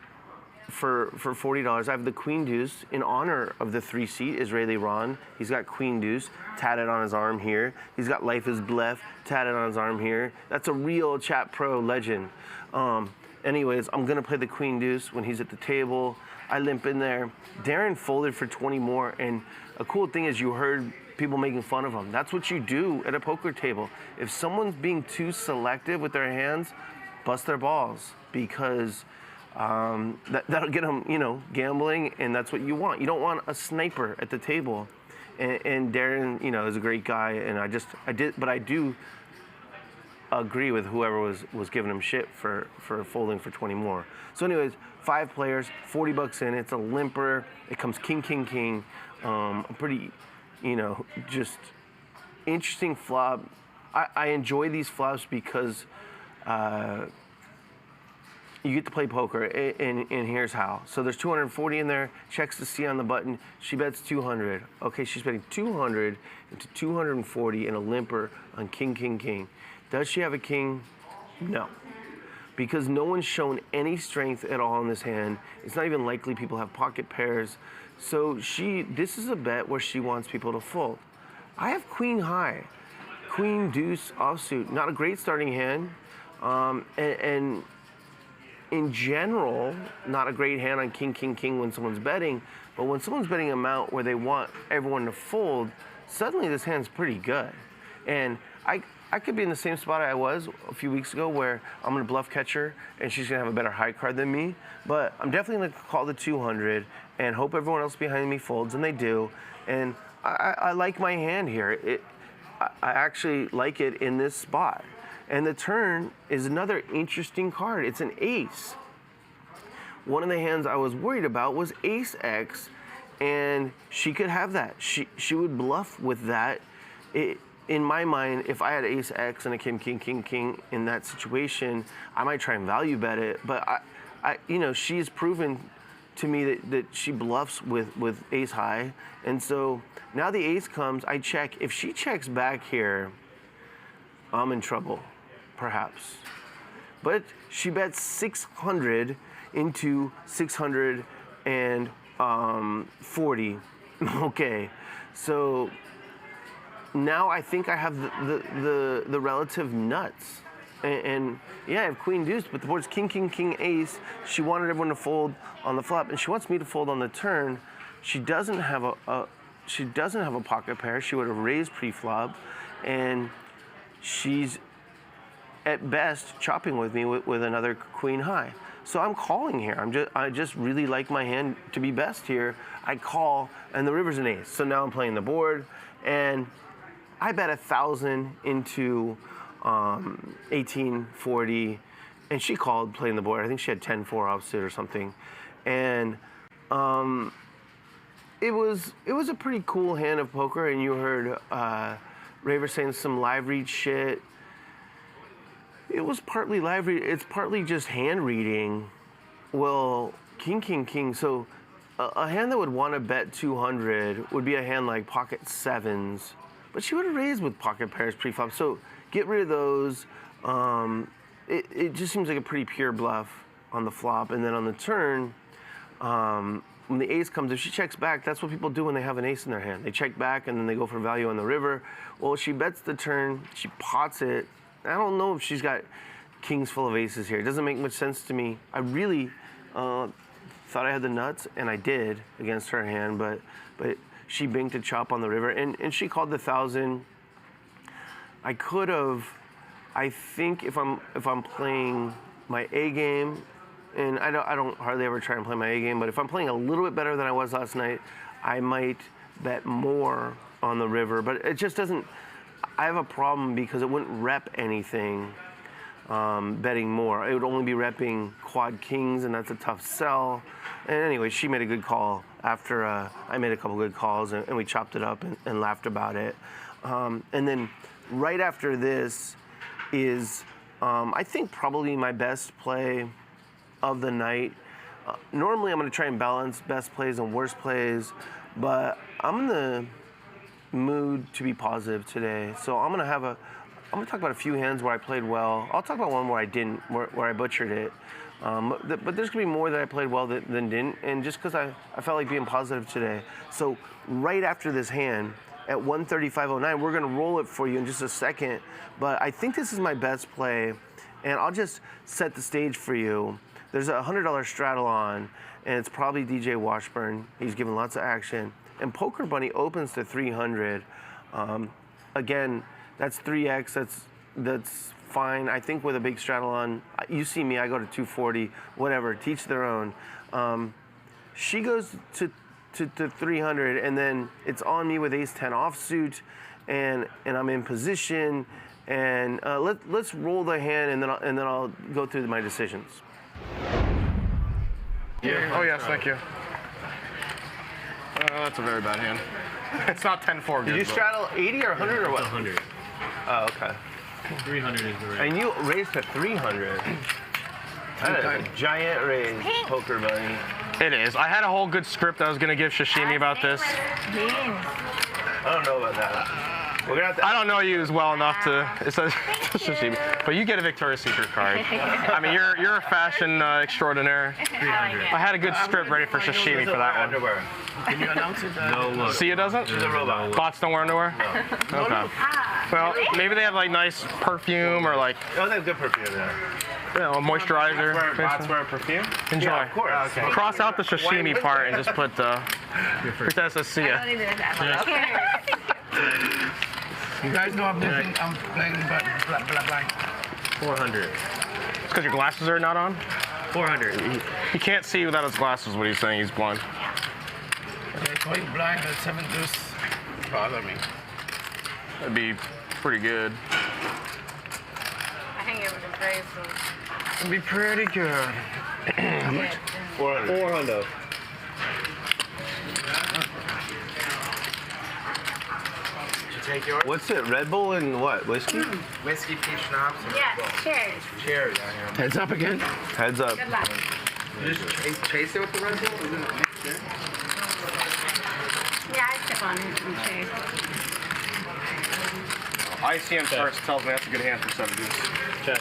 for $40. I have the queen deuce in honor of the 3-seat Israeli Ron. He's got queen deuce tatted on his arm here. He's got life is blef tatted on his arm here. That's a real chat pro legend. Anyways, I'm gonna play the queen deuce when he's at the table. I limp in there. Darren folded for 20 more, and a cool thing is you heard people making fun of him. That's what you do at a poker table. If someone's being too selective with their hands, bust their balls, because that'll get them, gambling, and that's what you want. You don't want a sniper at the table. And Darren, is a great guy, and I do agree with whoever was giving him shit for folding for 20 more. So anyways, 5 players, $40 in. It's a limper. It comes king, king, king. A pretty, just interesting flop. I enjoy these flops because you get to play poker, and here's how. So there's 240 in there, checks the C on the button, she bets 200. Okay, she's betting 200 into 240 in a limper on king, king, king. Does she have a king? No. Because no one's shown any strength at all in this hand. It's not even likely people have pocket pairs. So this is a bet where she wants people to fold. I have queen high, queen deuce offsuit, not a great starting hand. And in general, not a great hand on king, king, king when someone's betting, but when someone's betting an amount where they want everyone to fold, suddenly this hand's pretty good. And I could be in the same spot I was a few weeks ago where I'm gonna bluff catcher and she's gonna have a better high card than me, but I'm definitely gonna call the 200 and hope everyone else behind me folds, and they do. And I like my hand here. I actually like it in this spot. And the turn is another interesting card. It's an ace. One of the hands I was worried about was ace X, and she could have that. She would bluff with that. In my mind, if I had ace X and a king, king, king, king in that situation, I might try and value bet it. But she's proven to me that she bluffs with ace high. And so now the ace comes, I check. If she checks back here, I'm in trouble, perhaps. But she bets 600 into 640. Okay, so now I think I have the relative nuts. And yeah, I have queen deuce, but the board's king, king, king, ace. She wanted everyone to fold on the flop, and she wants me to fold on the turn. She doesn't have a pocket pair. She would have raised pre-flop, and she's at best chopping with me with another queen high. So I'm calling here. I just really like my hand to be best here. I call, and the river's an ace. So now I'm playing the board, and I bet 1,000 into 1840, and she called playing the board. I think she had 10-4 offsuit or something, and it was a pretty cool hand of poker. And you heard Raver saying some live read shit. It was partly live read. It's partly just hand reading. Well, king, king, king. So a hand that would want to bet 200 would be a hand like pocket sevens, but she would have raised with pocket pairs pre-flop. So get rid of those. It just seems like a pretty pure bluff on the flop. And then on the turn, when the ace comes, if she checks back, that's what people do when they have an ace in their hand. They check back and then they go for value on the river. Well, she bets the turn, she pots it. I don't know if she's got kings full of aces here. It doesn't make much sense to me. I really thought I had the nuts, and I did against her hand, but she binked a chop on the river, and she called the 1,000. I could have, I think if I'm playing my A game, and I don't hardly ever try and play my A game, but if I'm playing a little bit better than I was last night, I might bet more on the river. But it just doesn't, I have a problem because it wouldn't rep anything betting more. It would only be repping quad kings, and that's a tough sell. And anyway, she made a good call after I made a couple good calls, and we chopped it up and laughed about it. And then right after this is, I think, probably my best play of the night. Normally I'm going to try and balance best plays and worst plays, but I'm in the mood to be positive today. So I'm going to talk about a few hands where I played well. I'll talk about one where I didn't, where I butchered it. But there's going to be more that I played well than didn't, and just because I felt like being positive today. So right after this hand, at 135.09, we're going to roll it for you in just a second. But I think this is my best play, and I'll just set the stage for you. There's a $100 straddle on, and it's probably DJ Washburn. He's giving lots of action. And Poker Bunny opens to 300. Again, that's 3x. That's fine. I think with a big straddle on, you see me, I go to 240, whatever, teach their own. She goes to 300, and then it's on me with ace 10 offsuit, and I'm in position, And let's roll the hand, and then I'll go through my decisions. Yeah. Oh, yes, thank you. That's a very bad hand. It's not 10-4 good. Did you but- straddle 80 or 100 or what? 100. Oh, okay. 300 is the range. And you raised to 300. That is a giant raise, Poker Bunny. It is. I had a whole good script I was going to give Sashimi about this. I don't know about that. We're gonna have to. I don't know you as well enough to. It says Sashimi, but you get a Victoria's Secret card. I mean, you're a fashion extraordinaire. 300. I had a good script ready for Sashimi for that one. Underwear. Can you announce it? No look. Sia doesn't? She's a robot. Bots don't wear underwear? No. Okay. Well, maybe they have like nice perfume or like, Oh, they have good perfume there. you know, moisturizer. Bots wear perfume? Enjoy. Yeah, of course. Okay. Cross out the sashimi part and just put the. Pretend it says Sia. You guys know I'm playing black. 400. It's because your glasses are not on? 400. He can't see without his glasses what he's saying. He's blind. Okay, going blind at 7 deuce. Bother me. That'd be pretty good. I think it was a bracelet. It'd be pretty good. How much? 400. 400. Take yours. What's it? Red Bull and what? Whiskey? Whiskey, peach schnapps. Yeah, cheers. Cheers. Heads up again. Heads up. Good luck. You just chase it with the Red Bull? Isn't it mixed in? Yeah, I sip on it and cheers. ICM first tells me that's a good hand for 7 deuce. Check.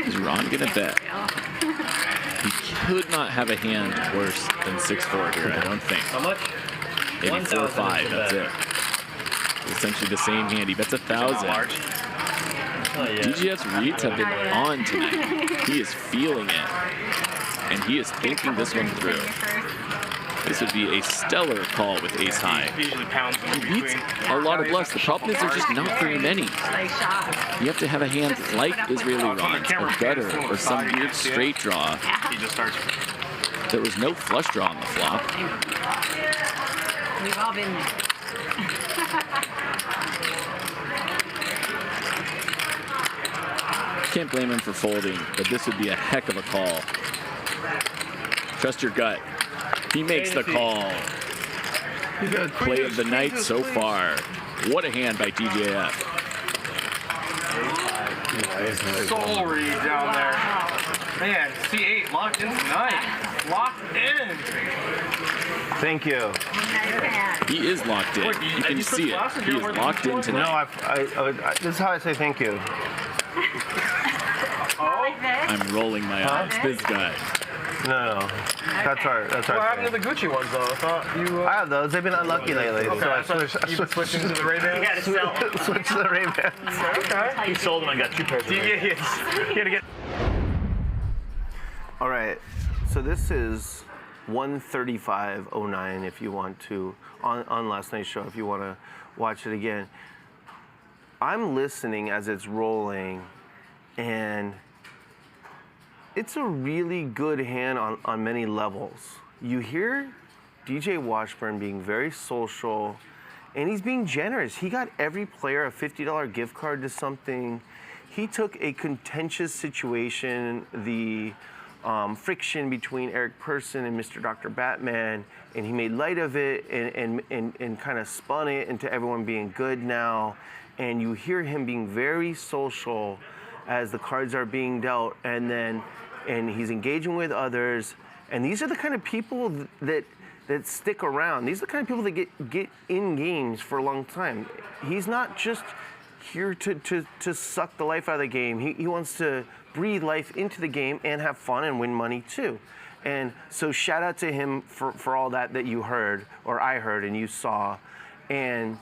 Is Ron gonna bet? He could not have a hand worse than 6-4 here, I don't think. How much? Maybe 4-5, that's it. Essentially the same hand. He bets 1,000. DGF's reads have been on tonight. He is feeling it. And he is thinking this one through. This would be a stellar call with ace high. Usually pounds in He beats between. a lot of bluffs. The problem is there's just not very many. You have to have a hand like Israeli Ron's, or gutter, or some weird straight draw. He just starts. There was no flush draw on the flop. We've all been there. Can't blame him for folding, but this would be a heck of a call. Trust your gut. He makes the call. Play of the night so far. What a hand by DGAF. Soul read down there. Man, C8 locked in tonight. Locked in. Thank you. He is locked in. You can see it. He is locked in No, tonight. this is how I say thank you. I'm rolling my eyes. This guy. No. That's our. What happened to the Gucci ones though? I thought you. I have those. They've been unlucky lately. Okay, So I so switched. you've been switching to the Ray-Bans? gotta sell them. Switch to the Ray-Bans. Okay. He sold them and got 2 pairs of Yeah, Ray-Bans. you gotta get. All right. So this is 135.09 if you want to, on last night's show, if you want to watch it again. I'm listening as it's rolling, and it's a really good hand on many levels. You hear DJ Washburn being very social, and he's being generous. He got every player a $50 gift card to something. He took a contentious situation, the friction between Eric Person and Mr. Dr. Batman, and he made light of it and kind of spun it into everyone being good now. And you hear him being very social as the cards are being dealt, and he's engaging with others. And these are the kind of people that stick around. These are the kind of people that get in games for a long time. He's not just here to suck the life out of the game. He wants to breathe life into the game and have fun and win money too. And so shout out to him for all that you heard, or I heard and you saw. And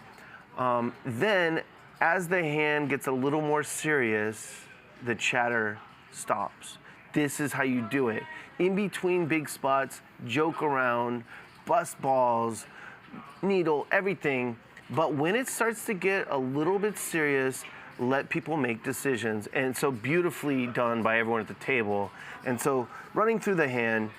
then as the hand gets a little more serious, the chatter stops. This is how you do it. In between big spots, joke around, bust balls, needle, everything. But when it starts to get a little bit serious, let people make decisions. And so beautifully done by everyone at the table. And so running through the hand,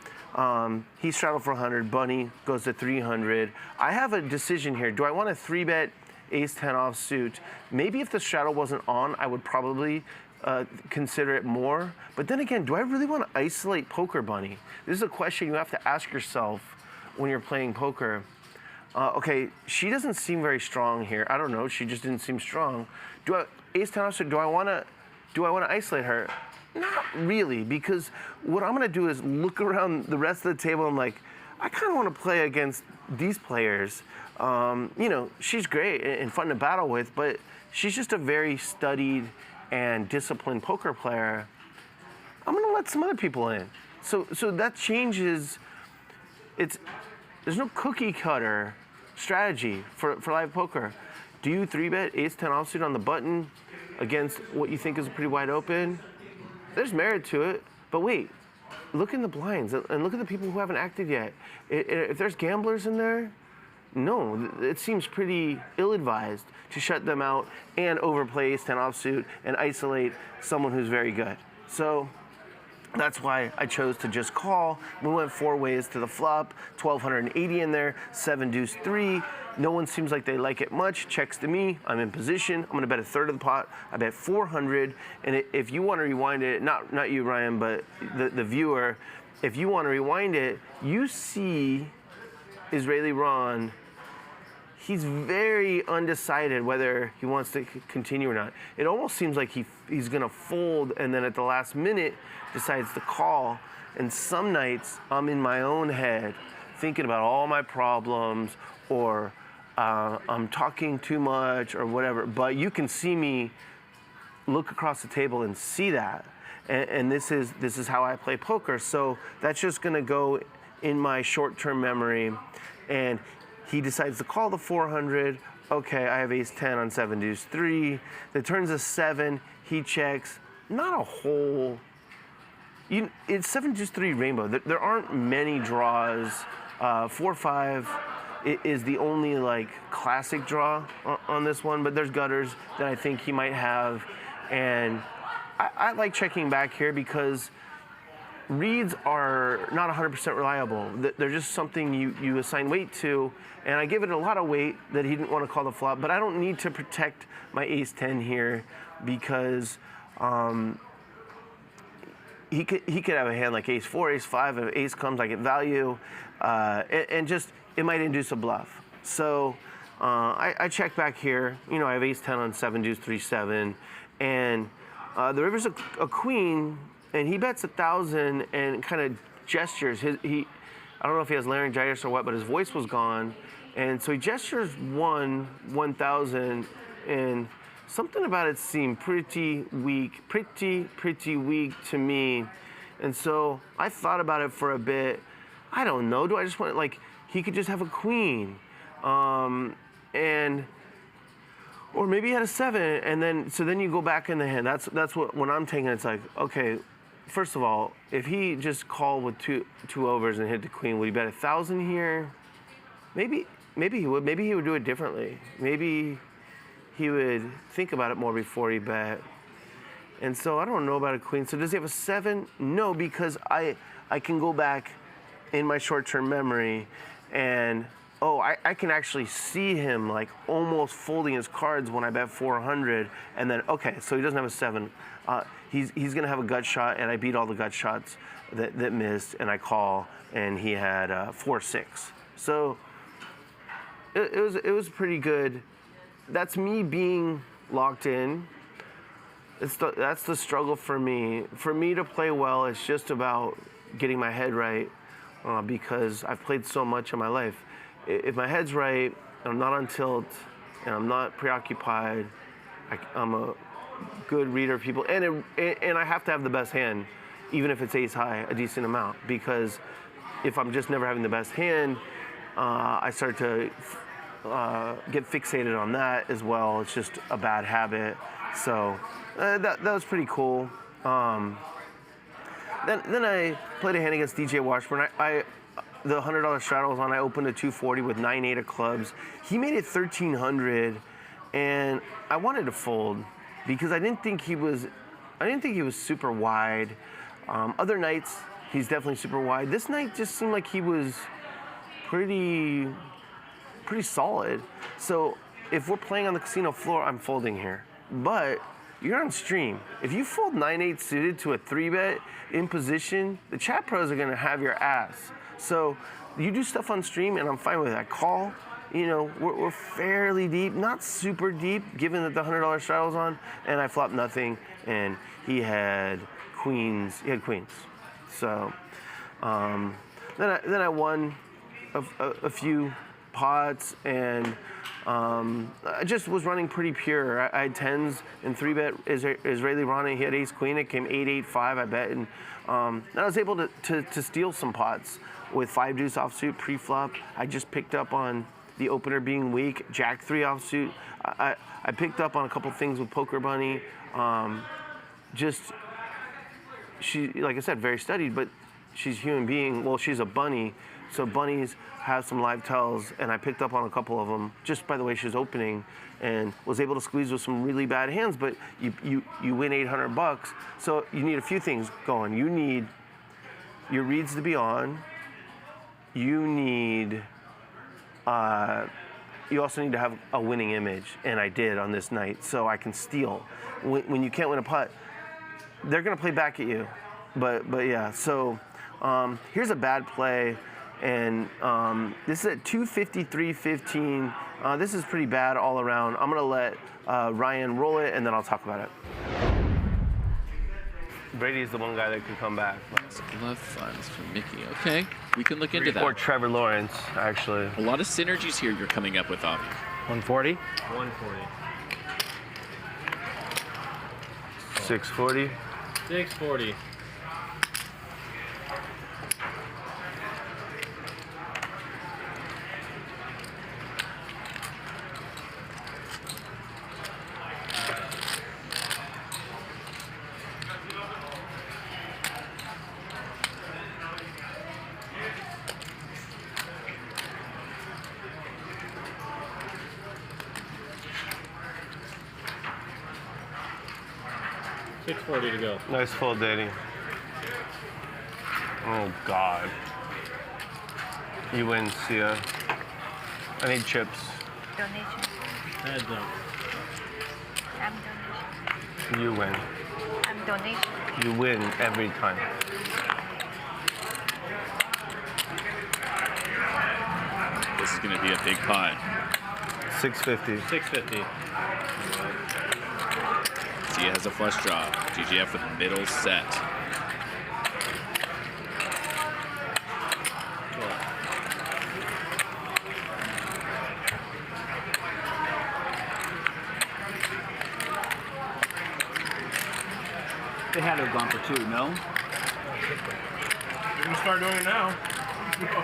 he straddled for 100, bunny goes to 300. I have a decision here. Do I want to 3-bet ace-10 offsuit? Maybe if the straddle wasn't on, I would probably consider it more. But then again, do I really want to isolate poker bunny? This is a question you have to ask yourself when you're playing poker. Okay, she doesn't seem very strong here. I don't know. She just didn't seem strong. Ace-10 offsuit? Do I want to isolate her? Not really, because what I'm going to do is look around the rest of the table and like, I kind of want to play against these players. She's great and fun to battle with, but she's just a very studied and disciplined poker player. I'm going to let some other people in. So that changes. There's no cookie cutter strategy for live poker. Do you 3-bet ace-10 offsuit on the button against what you think is a pretty wide open? There's merit to it, but wait, look in the blinds and look at the people who haven't acted yet. If there's gamblers in there, no, it seems pretty ill-advised to shut them out and overplay ace-10 offsuit and isolate someone who's very good. So that's why I chose to just call. We went 4 ways to the flop, 1,280 in there, 7-deuce-3. No one seems like they like it much. Checks to me. I'm in position. I'm going to bet a third of the pot. I bet 400. And if you want to rewind it, not you, Ryan, but the viewer, if you want to rewind it, you see Israeli Ron. He's very undecided whether he wants to continue or not. It almost seems like he's going to fold and then at the last minute decides to call. And some nights I'm in my own head thinking about all my problems or I'm talking too much or whatever. But you can see me look across the table and see that. And this is how I play poker. So that's just going to go in my short-term memory. And he decides to call the 400. Okay, I have ace-10 on 7-deuce-3. The turn's a 7. He checks. Not a whole. It's 7-deuce-3 rainbow. There aren't many draws. 4-5 is the only like classic draw on this one, but there's gutters that I think he might have. And I like checking back here because reads are not 100% reliable. They're just something you assign weight to, and I give it a lot of weight that he didn't want to call the flop, but I don't need to protect my ace-10 here because he could have a hand like ace-4, ace-5, if ace comes, I get value, and just, it might induce a bluff. So I check back here. I have ace-10 on 7-deuce-3-7, and the river's a queen, and he bets 1,000 and kind of gestures. I don't know if he has laryngitis or what, but his voice was gone. And so he gestures 1,000, and something about it seemed pretty weak, pretty weak to me. And so I thought about it for a bit. I don't know. Do I just want like he could just have a queen, or maybe he had a 7, and then you go back in the hand. That's what when I'm taking it, it's like, okay, first of all, if he just called with two overs and hit the queen, would he bet 1,000 here? Maybe he would. Maybe he would do it differently. Maybe he would think about it more before he bet. And so I don't know about a queen. So does he have a 7? No, because I can go back in my short-term memory and I can actually see him like almost folding his cards when I bet 400, and then okay, so he doesn't have a 7. He's gonna have a gut shot, and I beat all the gut shots that missed, and I call, and he had 4-6. So it was pretty good. That's me being locked in. That's the struggle for me. For me to play well, it's just about getting my head right, because I've played so much in my life. If my head's right, I'm not on tilt, and I'm not preoccupied, I'm a good reader of people, and I have to have the best hand, even if it's ace high, a decent amount, because if I'm just never having the best hand, I start to get fixated on that as well. It's just a bad habit. So that was pretty cool. Then I played a hand against DJ Washburn. The $100 straddle was on. I opened a 240 with 9-8 of clubs. He made it 1,300, and I wanted to fold because I didn't think he was super wide. Other nights he's definitely super wide. This night just seemed like he was pretty solid. So if we're playing on the casino floor, I'm folding here. But you're on stream. If you fold 9-8 suited to a 3-bet in position, the chat pros are gonna have your ass. So you do stuff on stream, and I'm fine with it. I call. You know, we're fairly deep, not super deep, given that the $100 straddle's on, and I flopped nothing, and he had queens. He had queens. So then I won a few pots, and I just was running pretty pure. I had 10s and 3-bet Israeli Ronnie. He had ace queen. It came 8-8-5. I bet, and I was able to steal some pots with 5 deuce offsuit pre-flop. I just picked up on the opener being weak. Jack 3 offsuit. I picked up on a couple things with Poker Bunny. She, like I said, very studied, but she's a human being. Well, she's a bunny, so bunnies have some live tells, and I picked up on a couple of them just by the way she's opening, and was able to squeeze with some really bad hands. But you win $800, so you need a few things going. You need your reads to be on. You need. You also need to have a winning image, and I did on this night, so I can steal. When you can't win a putt, they're gonna play back at you. But yeah, so here's a bad play, and this is at 253.15. This is pretty bad all around. I'm gonna let Ryan roll it, and then I'll talk about it. Brady's the one guy that could come back. Love funds from Mickey. Okay, we can look into that. Or Trevor Lawrence, actually. A lot of synergies here you're coming up with, Avi. 140? 140. 640. 640. $640 to go. Nice fold, Danny. Oh, God. You win, Sia. I need chips. Donation. Heads up. I'm donation. You win. I'm donation. You win every time. This is going to be a big pot. 650. 650. Sia has a flush draw. DGAF with middle set. They had to have gone for 2, no? You can start doing it now.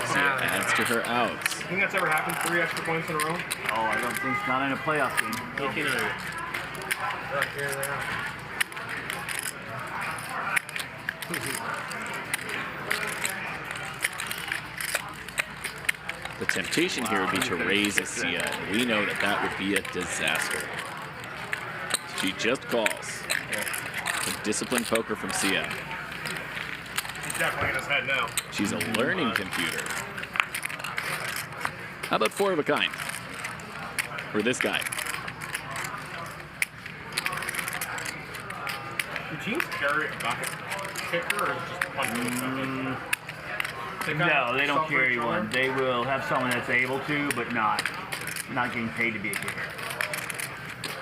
Sia adds to her outs. You think that's ever happened? 3 extra points in a row? Oh, I don't think it's not in a playoff game. 1800. The temptation here would be to raise a Sia, and we know that that would be a disaster. She just calls. Some disciplined poker from Sia. He's definitely in his head now. She's a learning computer. How about 4 of a kind? For this guy. Do teams carry a bucket kicker or just punch? No, they don't carry one. They will have someone that's able to, but not getting paid to be a kicker.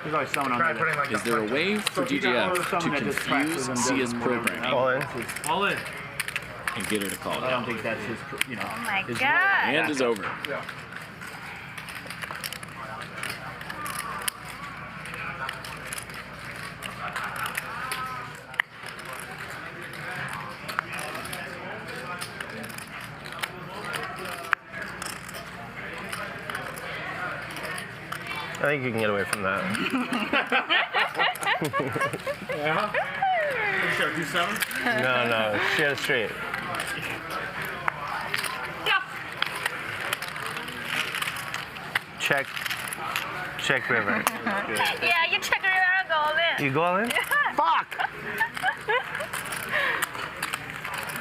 There's always someone on there that, Is there a way for DGAF to confuse Sia's programming All in. All in. and get her to call I it? don't think that's his, you know. Oh my his God. Hand is over. Yeah. I think you can get away from that. Yeah? You show 2-7? No, she had it straight. Check river. Yeah, you check River, go all in. You go all in? Fuck!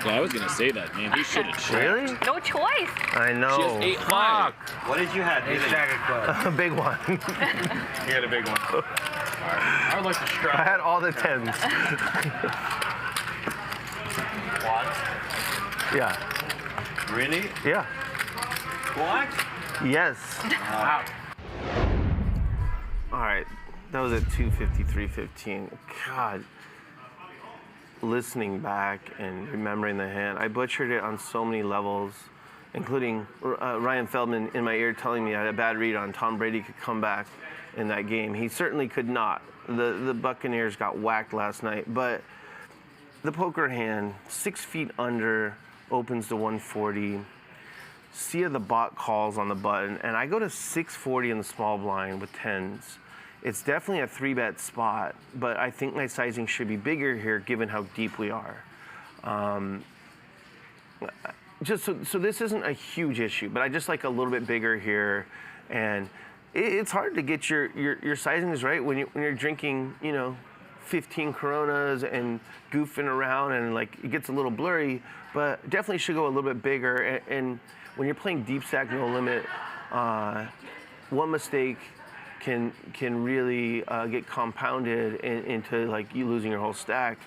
Yeah, I was gonna say that, man. He should have checked. Really? No choice. I know. She has 8 high. What did you have? A big one. He had a big one. All right. I would like to strap. I had all the 10s. What? Yeah. Really? Yeah. What? Yes. Wow. All right. That was at 253.15. God. Listening back and remembering the hand, I butchered it on so many levels, including Ryan Feldman in my ear telling me I had a bad read on Tom Brady could come back in that game. He certainly could not. The Buccaneers got whacked last night, but the poker hand, 6 feet under, opens to 140. Sia the bot calls on the button, and I go to 640 in the small blind with 10s. It's definitely a 3-bet spot, but I think my sizing should be bigger here given how deep we are. Just so this isn't a huge issue, but I just like a little bit bigger here. And it's hard to get your sizings right when you're drinking, 15 Coronas and goofing around, and like it gets a little blurry, but definitely should go a little bit bigger. And when you're playing deep stack no limit, one mistake can really get compounded into like you losing your whole stack.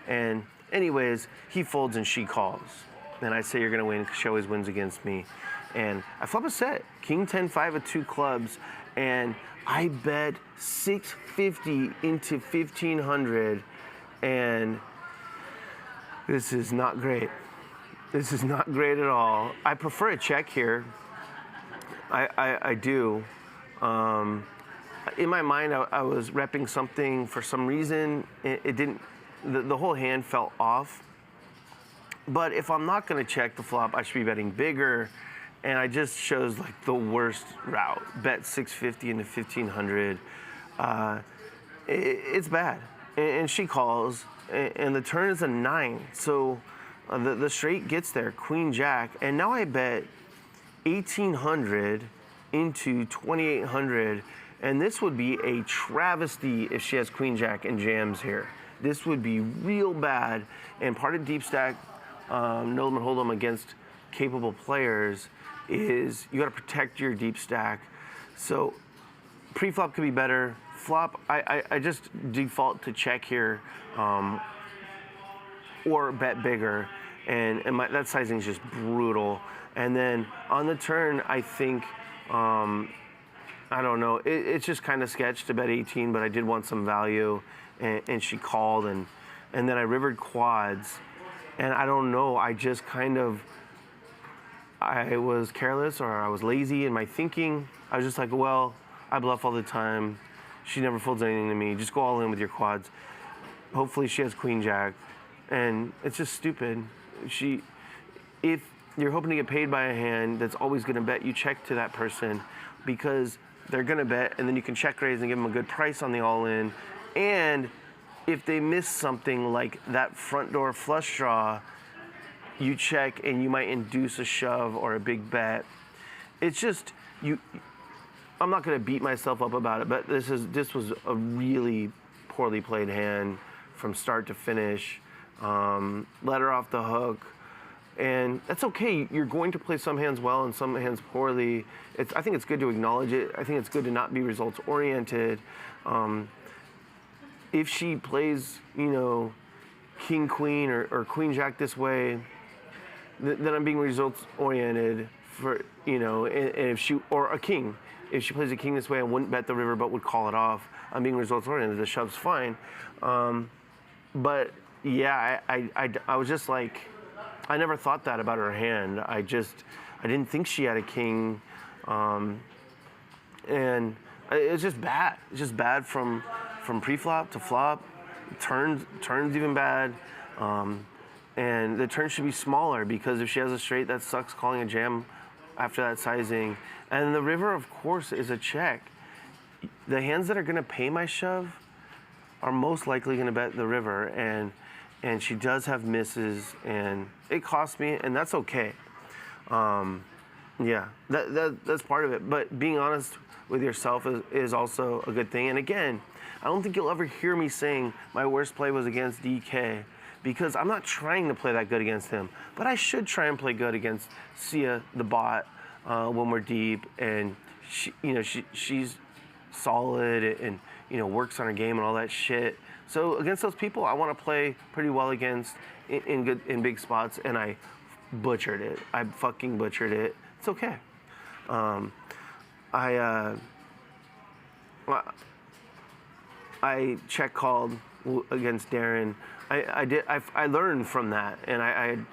And anyways, he folds and she calls. And I say you're gonna win because she always wins against me. And I flop a set, King 10-5 with 2 clubs, and I bet 650 into 1500, and this is not great. This is not great at all. I prefer a check here. I do. In my mind, I was repping something for some reason. It didn't, the whole hand felt off. But if I'm not gonna check the flop, I should be betting bigger. And I just chose like the worst route. Bet 650 into 1500. It's bad. And she calls, and the turn is a 9. So the straight gets there, Queen Jack. And now I bet 1800 into 2800. And this would be a travesty if she has Queen Jack and jams here. This would be real bad. And part of deep stack, no limit hold'em against capable players is you got to protect your deep stack. So pre-flop could be better. Flop, I just default to check here, or bet bigger, and that sizing is just brutal. And then on the turn, I think. I don't know. It's just kind of sketch to bet 18, but I did want some value, and she called, and then I rivered quads, and I don't know. I just I was careless or I was lazy in my thinking. I was just like, well, I bluff all the time. She never folds anything to me. Just go all in with your quads. Hopefully she has Queen Jack, and it's just stupid. If you're hoping to get paid by a hand that's always going to bet, you check to that person because they're going to bet, and then you can check raise and give them a good price on the all-in. And if they miss something like that front door flush draw, you check and you might induce a shove or a big bet. It's just, I'm not going to beat myself up about it, but this was a really poorly played hand from start to finish. Let her off the hook. And that's okay. You're going to play some hands well and some hands poorly. I think it's good to acknowledge it. I think it's good to not be results oriented. If she plays, King Queen or Queen Jack this way, then I'm being results oriented for and if or a king. If she plays a king this way, I wouldn't bet the river but would call it off. I'm being results oriented. The shove's fine. But yeah, I was just like, I never thought that about her hand. I didn't think she had a king, and it's just bad. It's just bad from pre-flop to flop. Turns even bad, and the turn should be smaller because if she has a straight, that sucks calling a jam after that sizing. And the river, of course, is a check. The hands that are going to pay my shove are most likely going to bet the river, and she does have misses, and it costs me, and that's okay. Yeah, that's part of it. But being honest with yourself is also a good thing. And again, I don't think you'll ever hear me saying my worst play was against DK because I'm not trying to play that good against him. But I should try and play good against Sia, the bot, when we're deep. And, she's solid and, works on her game and all that shit. So against those people, I want to play pretty well against in big spots, and I butchered it. I fucking butchered it. It's okay. I check called against Darren. I learned from that, and I had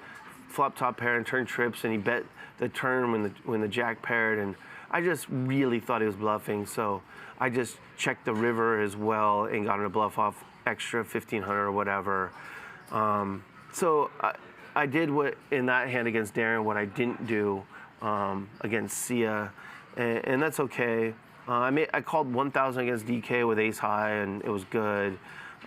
flop top pair and turn trips, and he bet the turn when the jack paired, and I just really thought he was bluffing, so I just checked the river as well and got him to bluff off extra 1,500 or whatever. So I did what in that hand against Darren what I didn't do against Sia, and that's okay. I called 1,000 against DK with ace high, and it was good.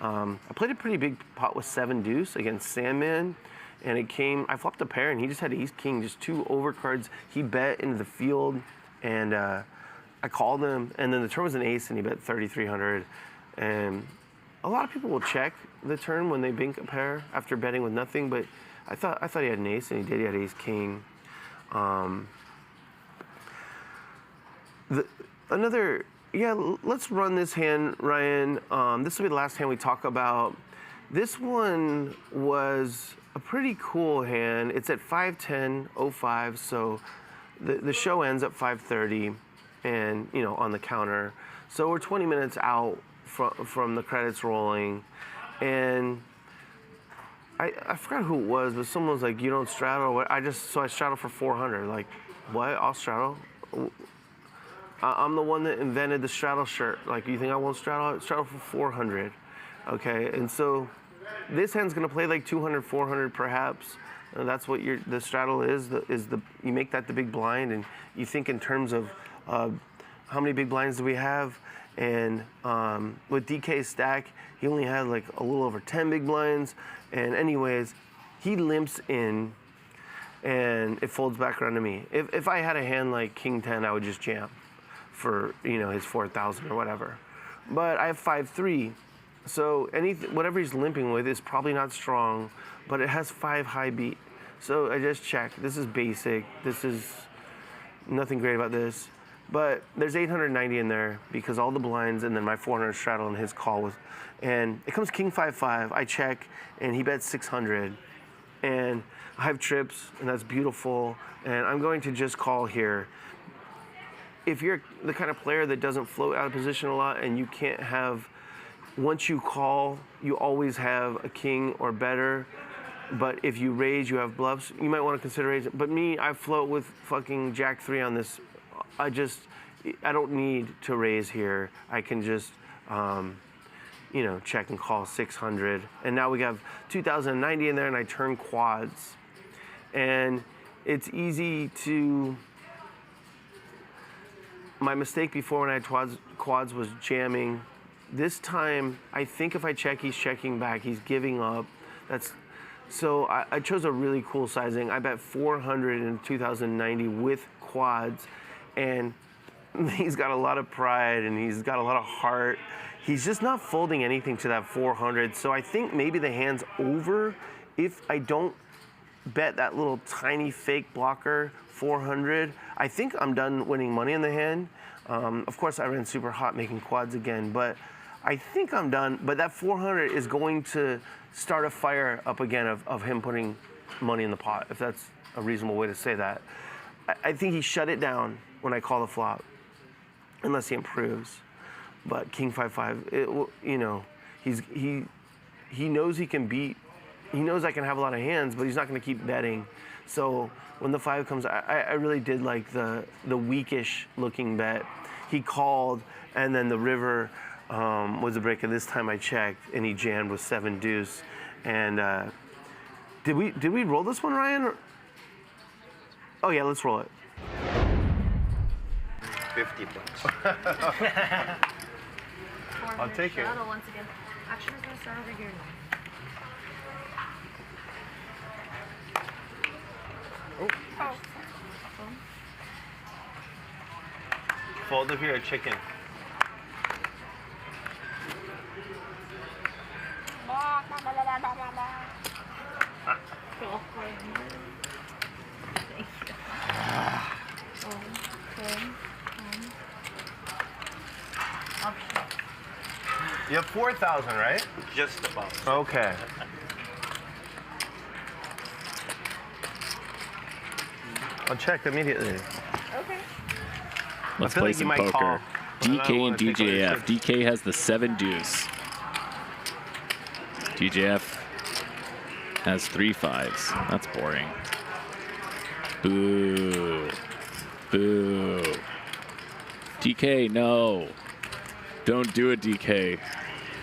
I played a pretty big pot with 7 deuce against Sandman, and I flopped a pair, and he just had ace king, just 2 overcards. He bet into the field, and I called him, and then the turn was an ace, and he bet 3,300. And a lot of people will check the turn when they bink a pair after betting with nothing, but I thought he had an ace, and he did. He had ace king. Let's run this hand, Ryan. This will be the last hand we talk about. This one was a pretty cool hand. It's at 5:10:05, so the show ends at 5:30, and on the counter. So we're 20 minutes out from the credits rolling, and I forgot who it was, but someone was like, "You don't straddle." I straddled for 400. Like, what? I'll straddle. I'm the one that invented the straddle shirt. Like, you think I won't straddle? Straddle for 400. Okay, and so this hand's gonna play like 200, 400 perhaps. That's what the straddle is. You make that the big blind, and you think in terms of how many big blinds do we have? And with DK's stack, he only had like a little over 10 big blinds. And anyways, he limps in, and it folds back around to me. If I had a hand like King 10, I would just jam for his 4,000 or whatever. But I have 5-3, so whatever he's limping with is probably not strong, but it has 5 high beat. So I just check. This is basic. This is nothing great about this. But there's 890 in there because all the blinds and then my 400 straddle and his call was, and it comes King 5-5. I check, and he bets 600, and I have trips, and that's beautiful. And I'm going to just call here. If you're the kind of player that doesn't float out of position a lot, and you can't have, once you call, you always have a king or better. But if you raise, you have bluffs. You might want to consider raising. But me, I float with fucking Jack 3 on this. I don't need to raise here. I can just, check and call 600. And now we have 2,090 in there, and I turn quads. And it's easy to, my mistake before when I had quads was jamming. This time, I think if I check, he's checking back. He's giving up. So I chose a really cool sizing. I bet 400 in 2,090 with quads. And he's got a lot of pride, and he's got a lot of heart. He's just not folding anything to that 400. So I think maybe the hand's over if I don't bet that little tiny fake blocker 400. I think I'm done winning money in the hand. Of course, I ran super hot making quads again, but I think I'm done. But that 400 is going to start a fire up again of him putting money in the pot, if that's a reasonable way to say that. I think he shut it down when I call the flop, unless he improves. But King 5-5, he knows he can beat. He knows I can have a lot of hands, but he's not going to keep betting. So when the 5 comes, I really did like the weakish looking bet. He called, and then the river was a break, and this time I checked, and he jammed with 7 deuce. And did we roll this one, Ryan? Oh yeah, let's roll it. 50 bucks. I'll take it. Once again. Action is going to start over here now. Oh. Fold up here, chicken. 4,000, right? Just about. Okay. I'll check immediately. Okay. Let's I feel play like you some might poker. call, but I don't DK and wanna take away DGAF. your DK has the 7 deuce. DGAF has 3 5s. That's boring. Boo. Boo. DK, no. Don't do it, DK.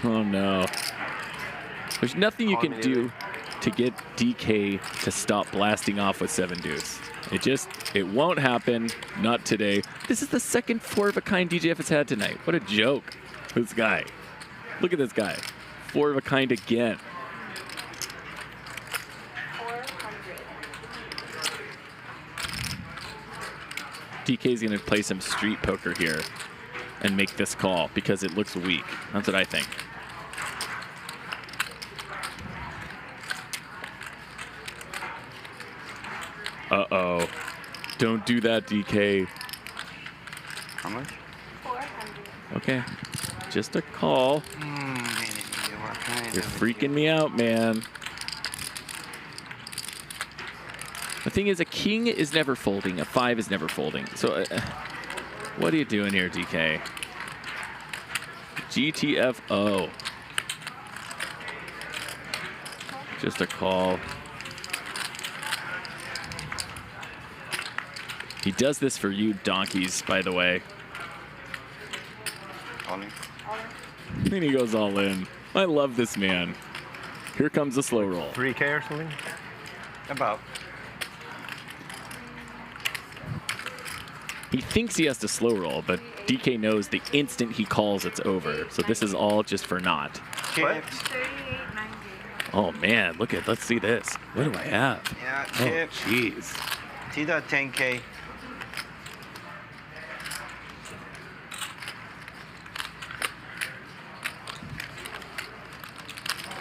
Oh, no. There's nothing you can do to get DK to stop blasting off with 7 deuce. It won't happen. Not today. This is the second 4-of-a-kind DGF has had tonight. What a joke. This guy. Look at this guy. 4-of-a-kind again. 400. DK's going to play some street poker here and make this call because it looks weak. That's what I think. Uh-oh. Don't do that, DK. How much? 400. Okay. Just a call. You're freaking me out, man. The thing is, a king is never folding. A 5 is never folding. So, what are you doing here, DK? GTFO. Just a call. He does this for you donkeys, by the way. All in. And he goes all in. I love this man. Here comes the slow roll. 3K or something? About. He thinks he has to slow roll, but DK knows the instant he calls it's over. So this is all just for naught. Chips. 38.90. Oh man, let's see this. What do I have? Yeah, Oh chips. jeez. See that 10K?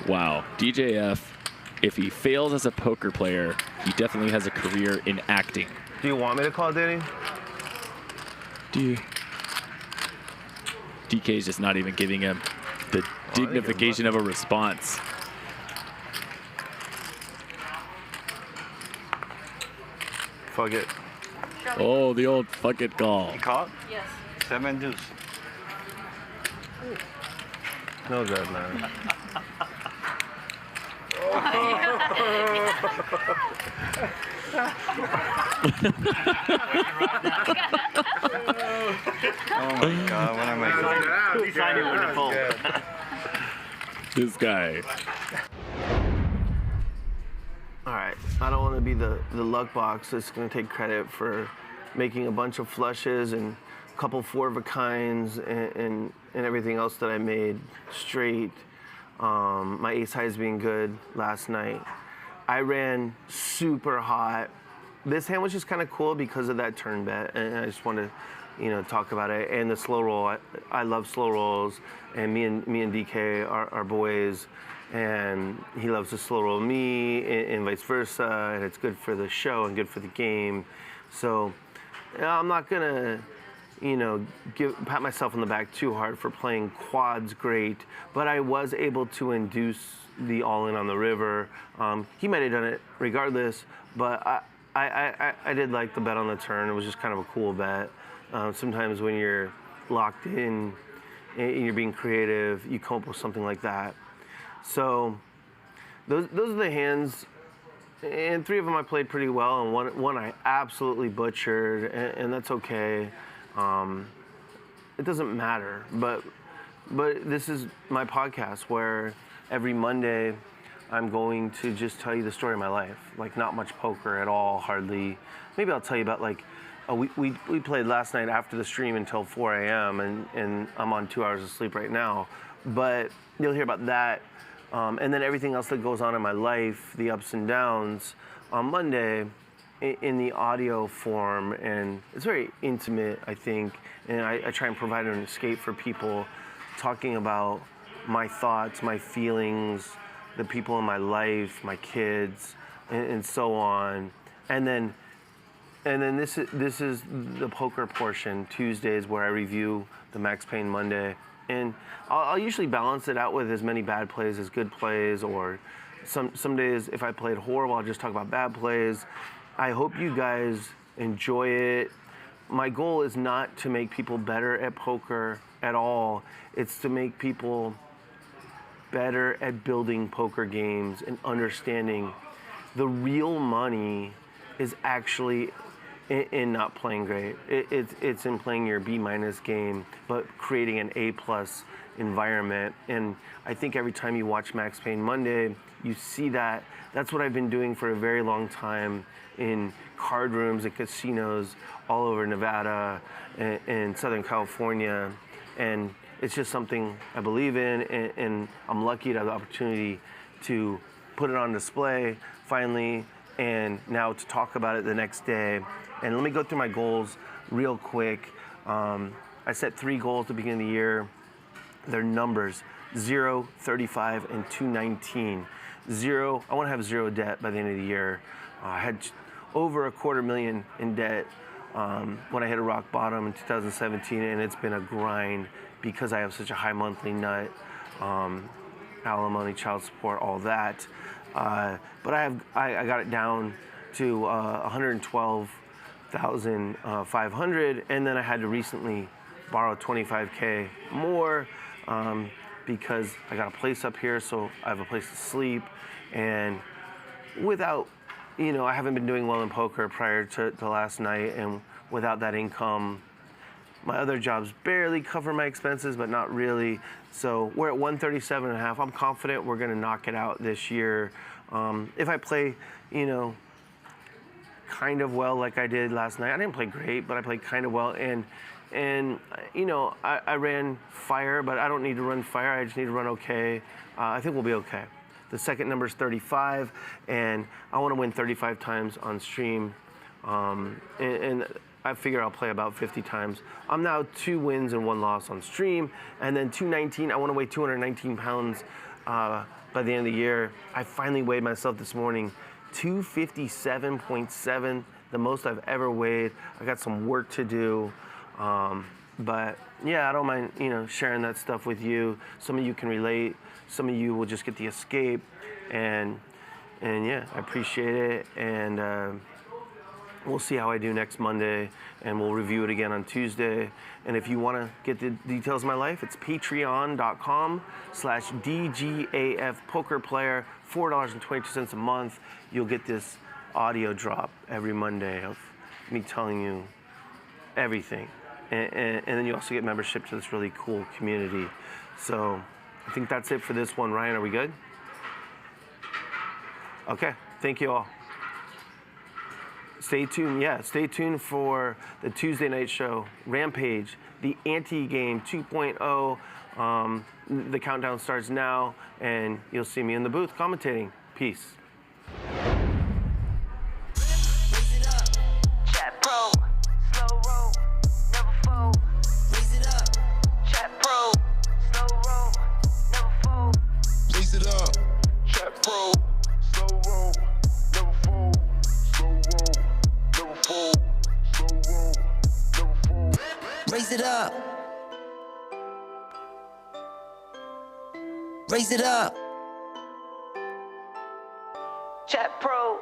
Wow. DJF, if he fails as a poker player, he definitely has a career in acting. Do you want me to call Danny? DK's just not even giving him the dignification of a response. Fuck it. Oh, the old fuck it call. You called? Yes. 7 deuce. No good, man. Oh my God, what am I doing? At least I knew when to fold. This guy. All right, I don't want to be the luck box that's going to take credit for making a bunch of flushes and a couple 4-of-a-kinds and everything else that I made straight. My ace highs being good last night. I ran super hot. This hand was just kind of cool because of that turn bet, and I just wanted to, talk about it. And the slow roll, I love slow rolls, and me and DK are boys, and he loves to slow roll me, and vice versa, and it's good for the show and good for the game. So I'm not gonna, pat myself on the back too hard for playing quads great, but I was able to induce the all-in on the river. He might have done it regardless, but I did like the bet on the turn. It was just kind of a cool bet. Sometimes when you're locked in and you're being creative, you come up with something like that. So those are the hands, and 3 of them I played pretty well, and one I absolutely butchered, and that's okay. It doesn't matter, but this is my podcast where every Monday I'm going to just tell you the story of my life. Like, not much poker at all, hardly. Maybe I'll tell you about, we played last night after the stream until 4 a.m. and I'm on 2 hours of sleep right now. But you'll hear about that. And then everything else that goes on in my life, the ups and downs, on Monday in the audio form. And it's very intimate, I think. And I try and provide an escape for people, talking about my thoughts, my feelings, the people in my life, my kids, and so on. And then this is the poker portion, Tuesdays, where I review the Max Payne Monday. And I'll usually balance it out with as many bad plays as good plays, or some days if I played horrible, I'll just talk about bad plays. I hope you guys enjoy it. My goal is not to make people better at poker at all. It's to make people better at building poker games and understanding the real money is actually in not playing great. It's in playing your B- game, but creating an A+ environment. And I think every time you watch Max Payne Monday, you see that. That's what I've been doing for a very long time in card rooms and casinos all over Nevada and Southern California. And it's just something I believe in, and I'm lucky to have the opportunity to put it on display finally, and now to talk about it the next day. And let me go through my goals real quick. I set 3 goals at the beginning of the year. They're numbers: 0, 35, and 219. 0, I want to have 0 debt by the end of the year. I had over $250,000 in debt when I hit a rock bottom in 2017, and it's been a grind because I have such a high monthly nut, alimony, child support, all that. But I got it down to 112,500, and then I had to recently borrow 25K more because I got a place up here, so I have a place to sleep. And without, I haven't been doing well in poker prior to last night, and without that income, my other jobs barely cover my expenses, but not really. So we're at 137.5. I'm confident we're going to knock it out this year. If I play, kind of well like I did last night. I didn't play great, but I played kind of well. And I ran fire, but I don't need to run fire. I just need to run okay. I think we'll be okay. The second number is 35, and I want to win 35 times on stream. And I figure I'll play about 50 times. I'm now 2 wins and 1 loss on stream, and then 219. I want to weigh 219 pounds by the end of the year. I finally weighed myself this morning, 257.7, the most I've ever weighed. I got some work to do, but yeah, I don't mind sharing that stuff with you. Some of you can relate. Some of you will just get the escape, and yeah, I appreciate it. And we'll see how I do next Monday, and we'll review it again on Tuesday. And if you want to get the details of my life, it's patreon.com/DGAF poker player, $4.22 a month. You'll get this audio drop every Monday of me telling you everything. And then you also get membership to this really cool community. So I think that's it for this one. Ryan, are we good? Okay, thank you all. Stay tuned, stay tuned for the Tuesday night show, Rampage, the anti-game 2.0. The countdown starts now, and you'll see me in the booth commentating. Peace. Raise it up. Raise it up. Chat Pro.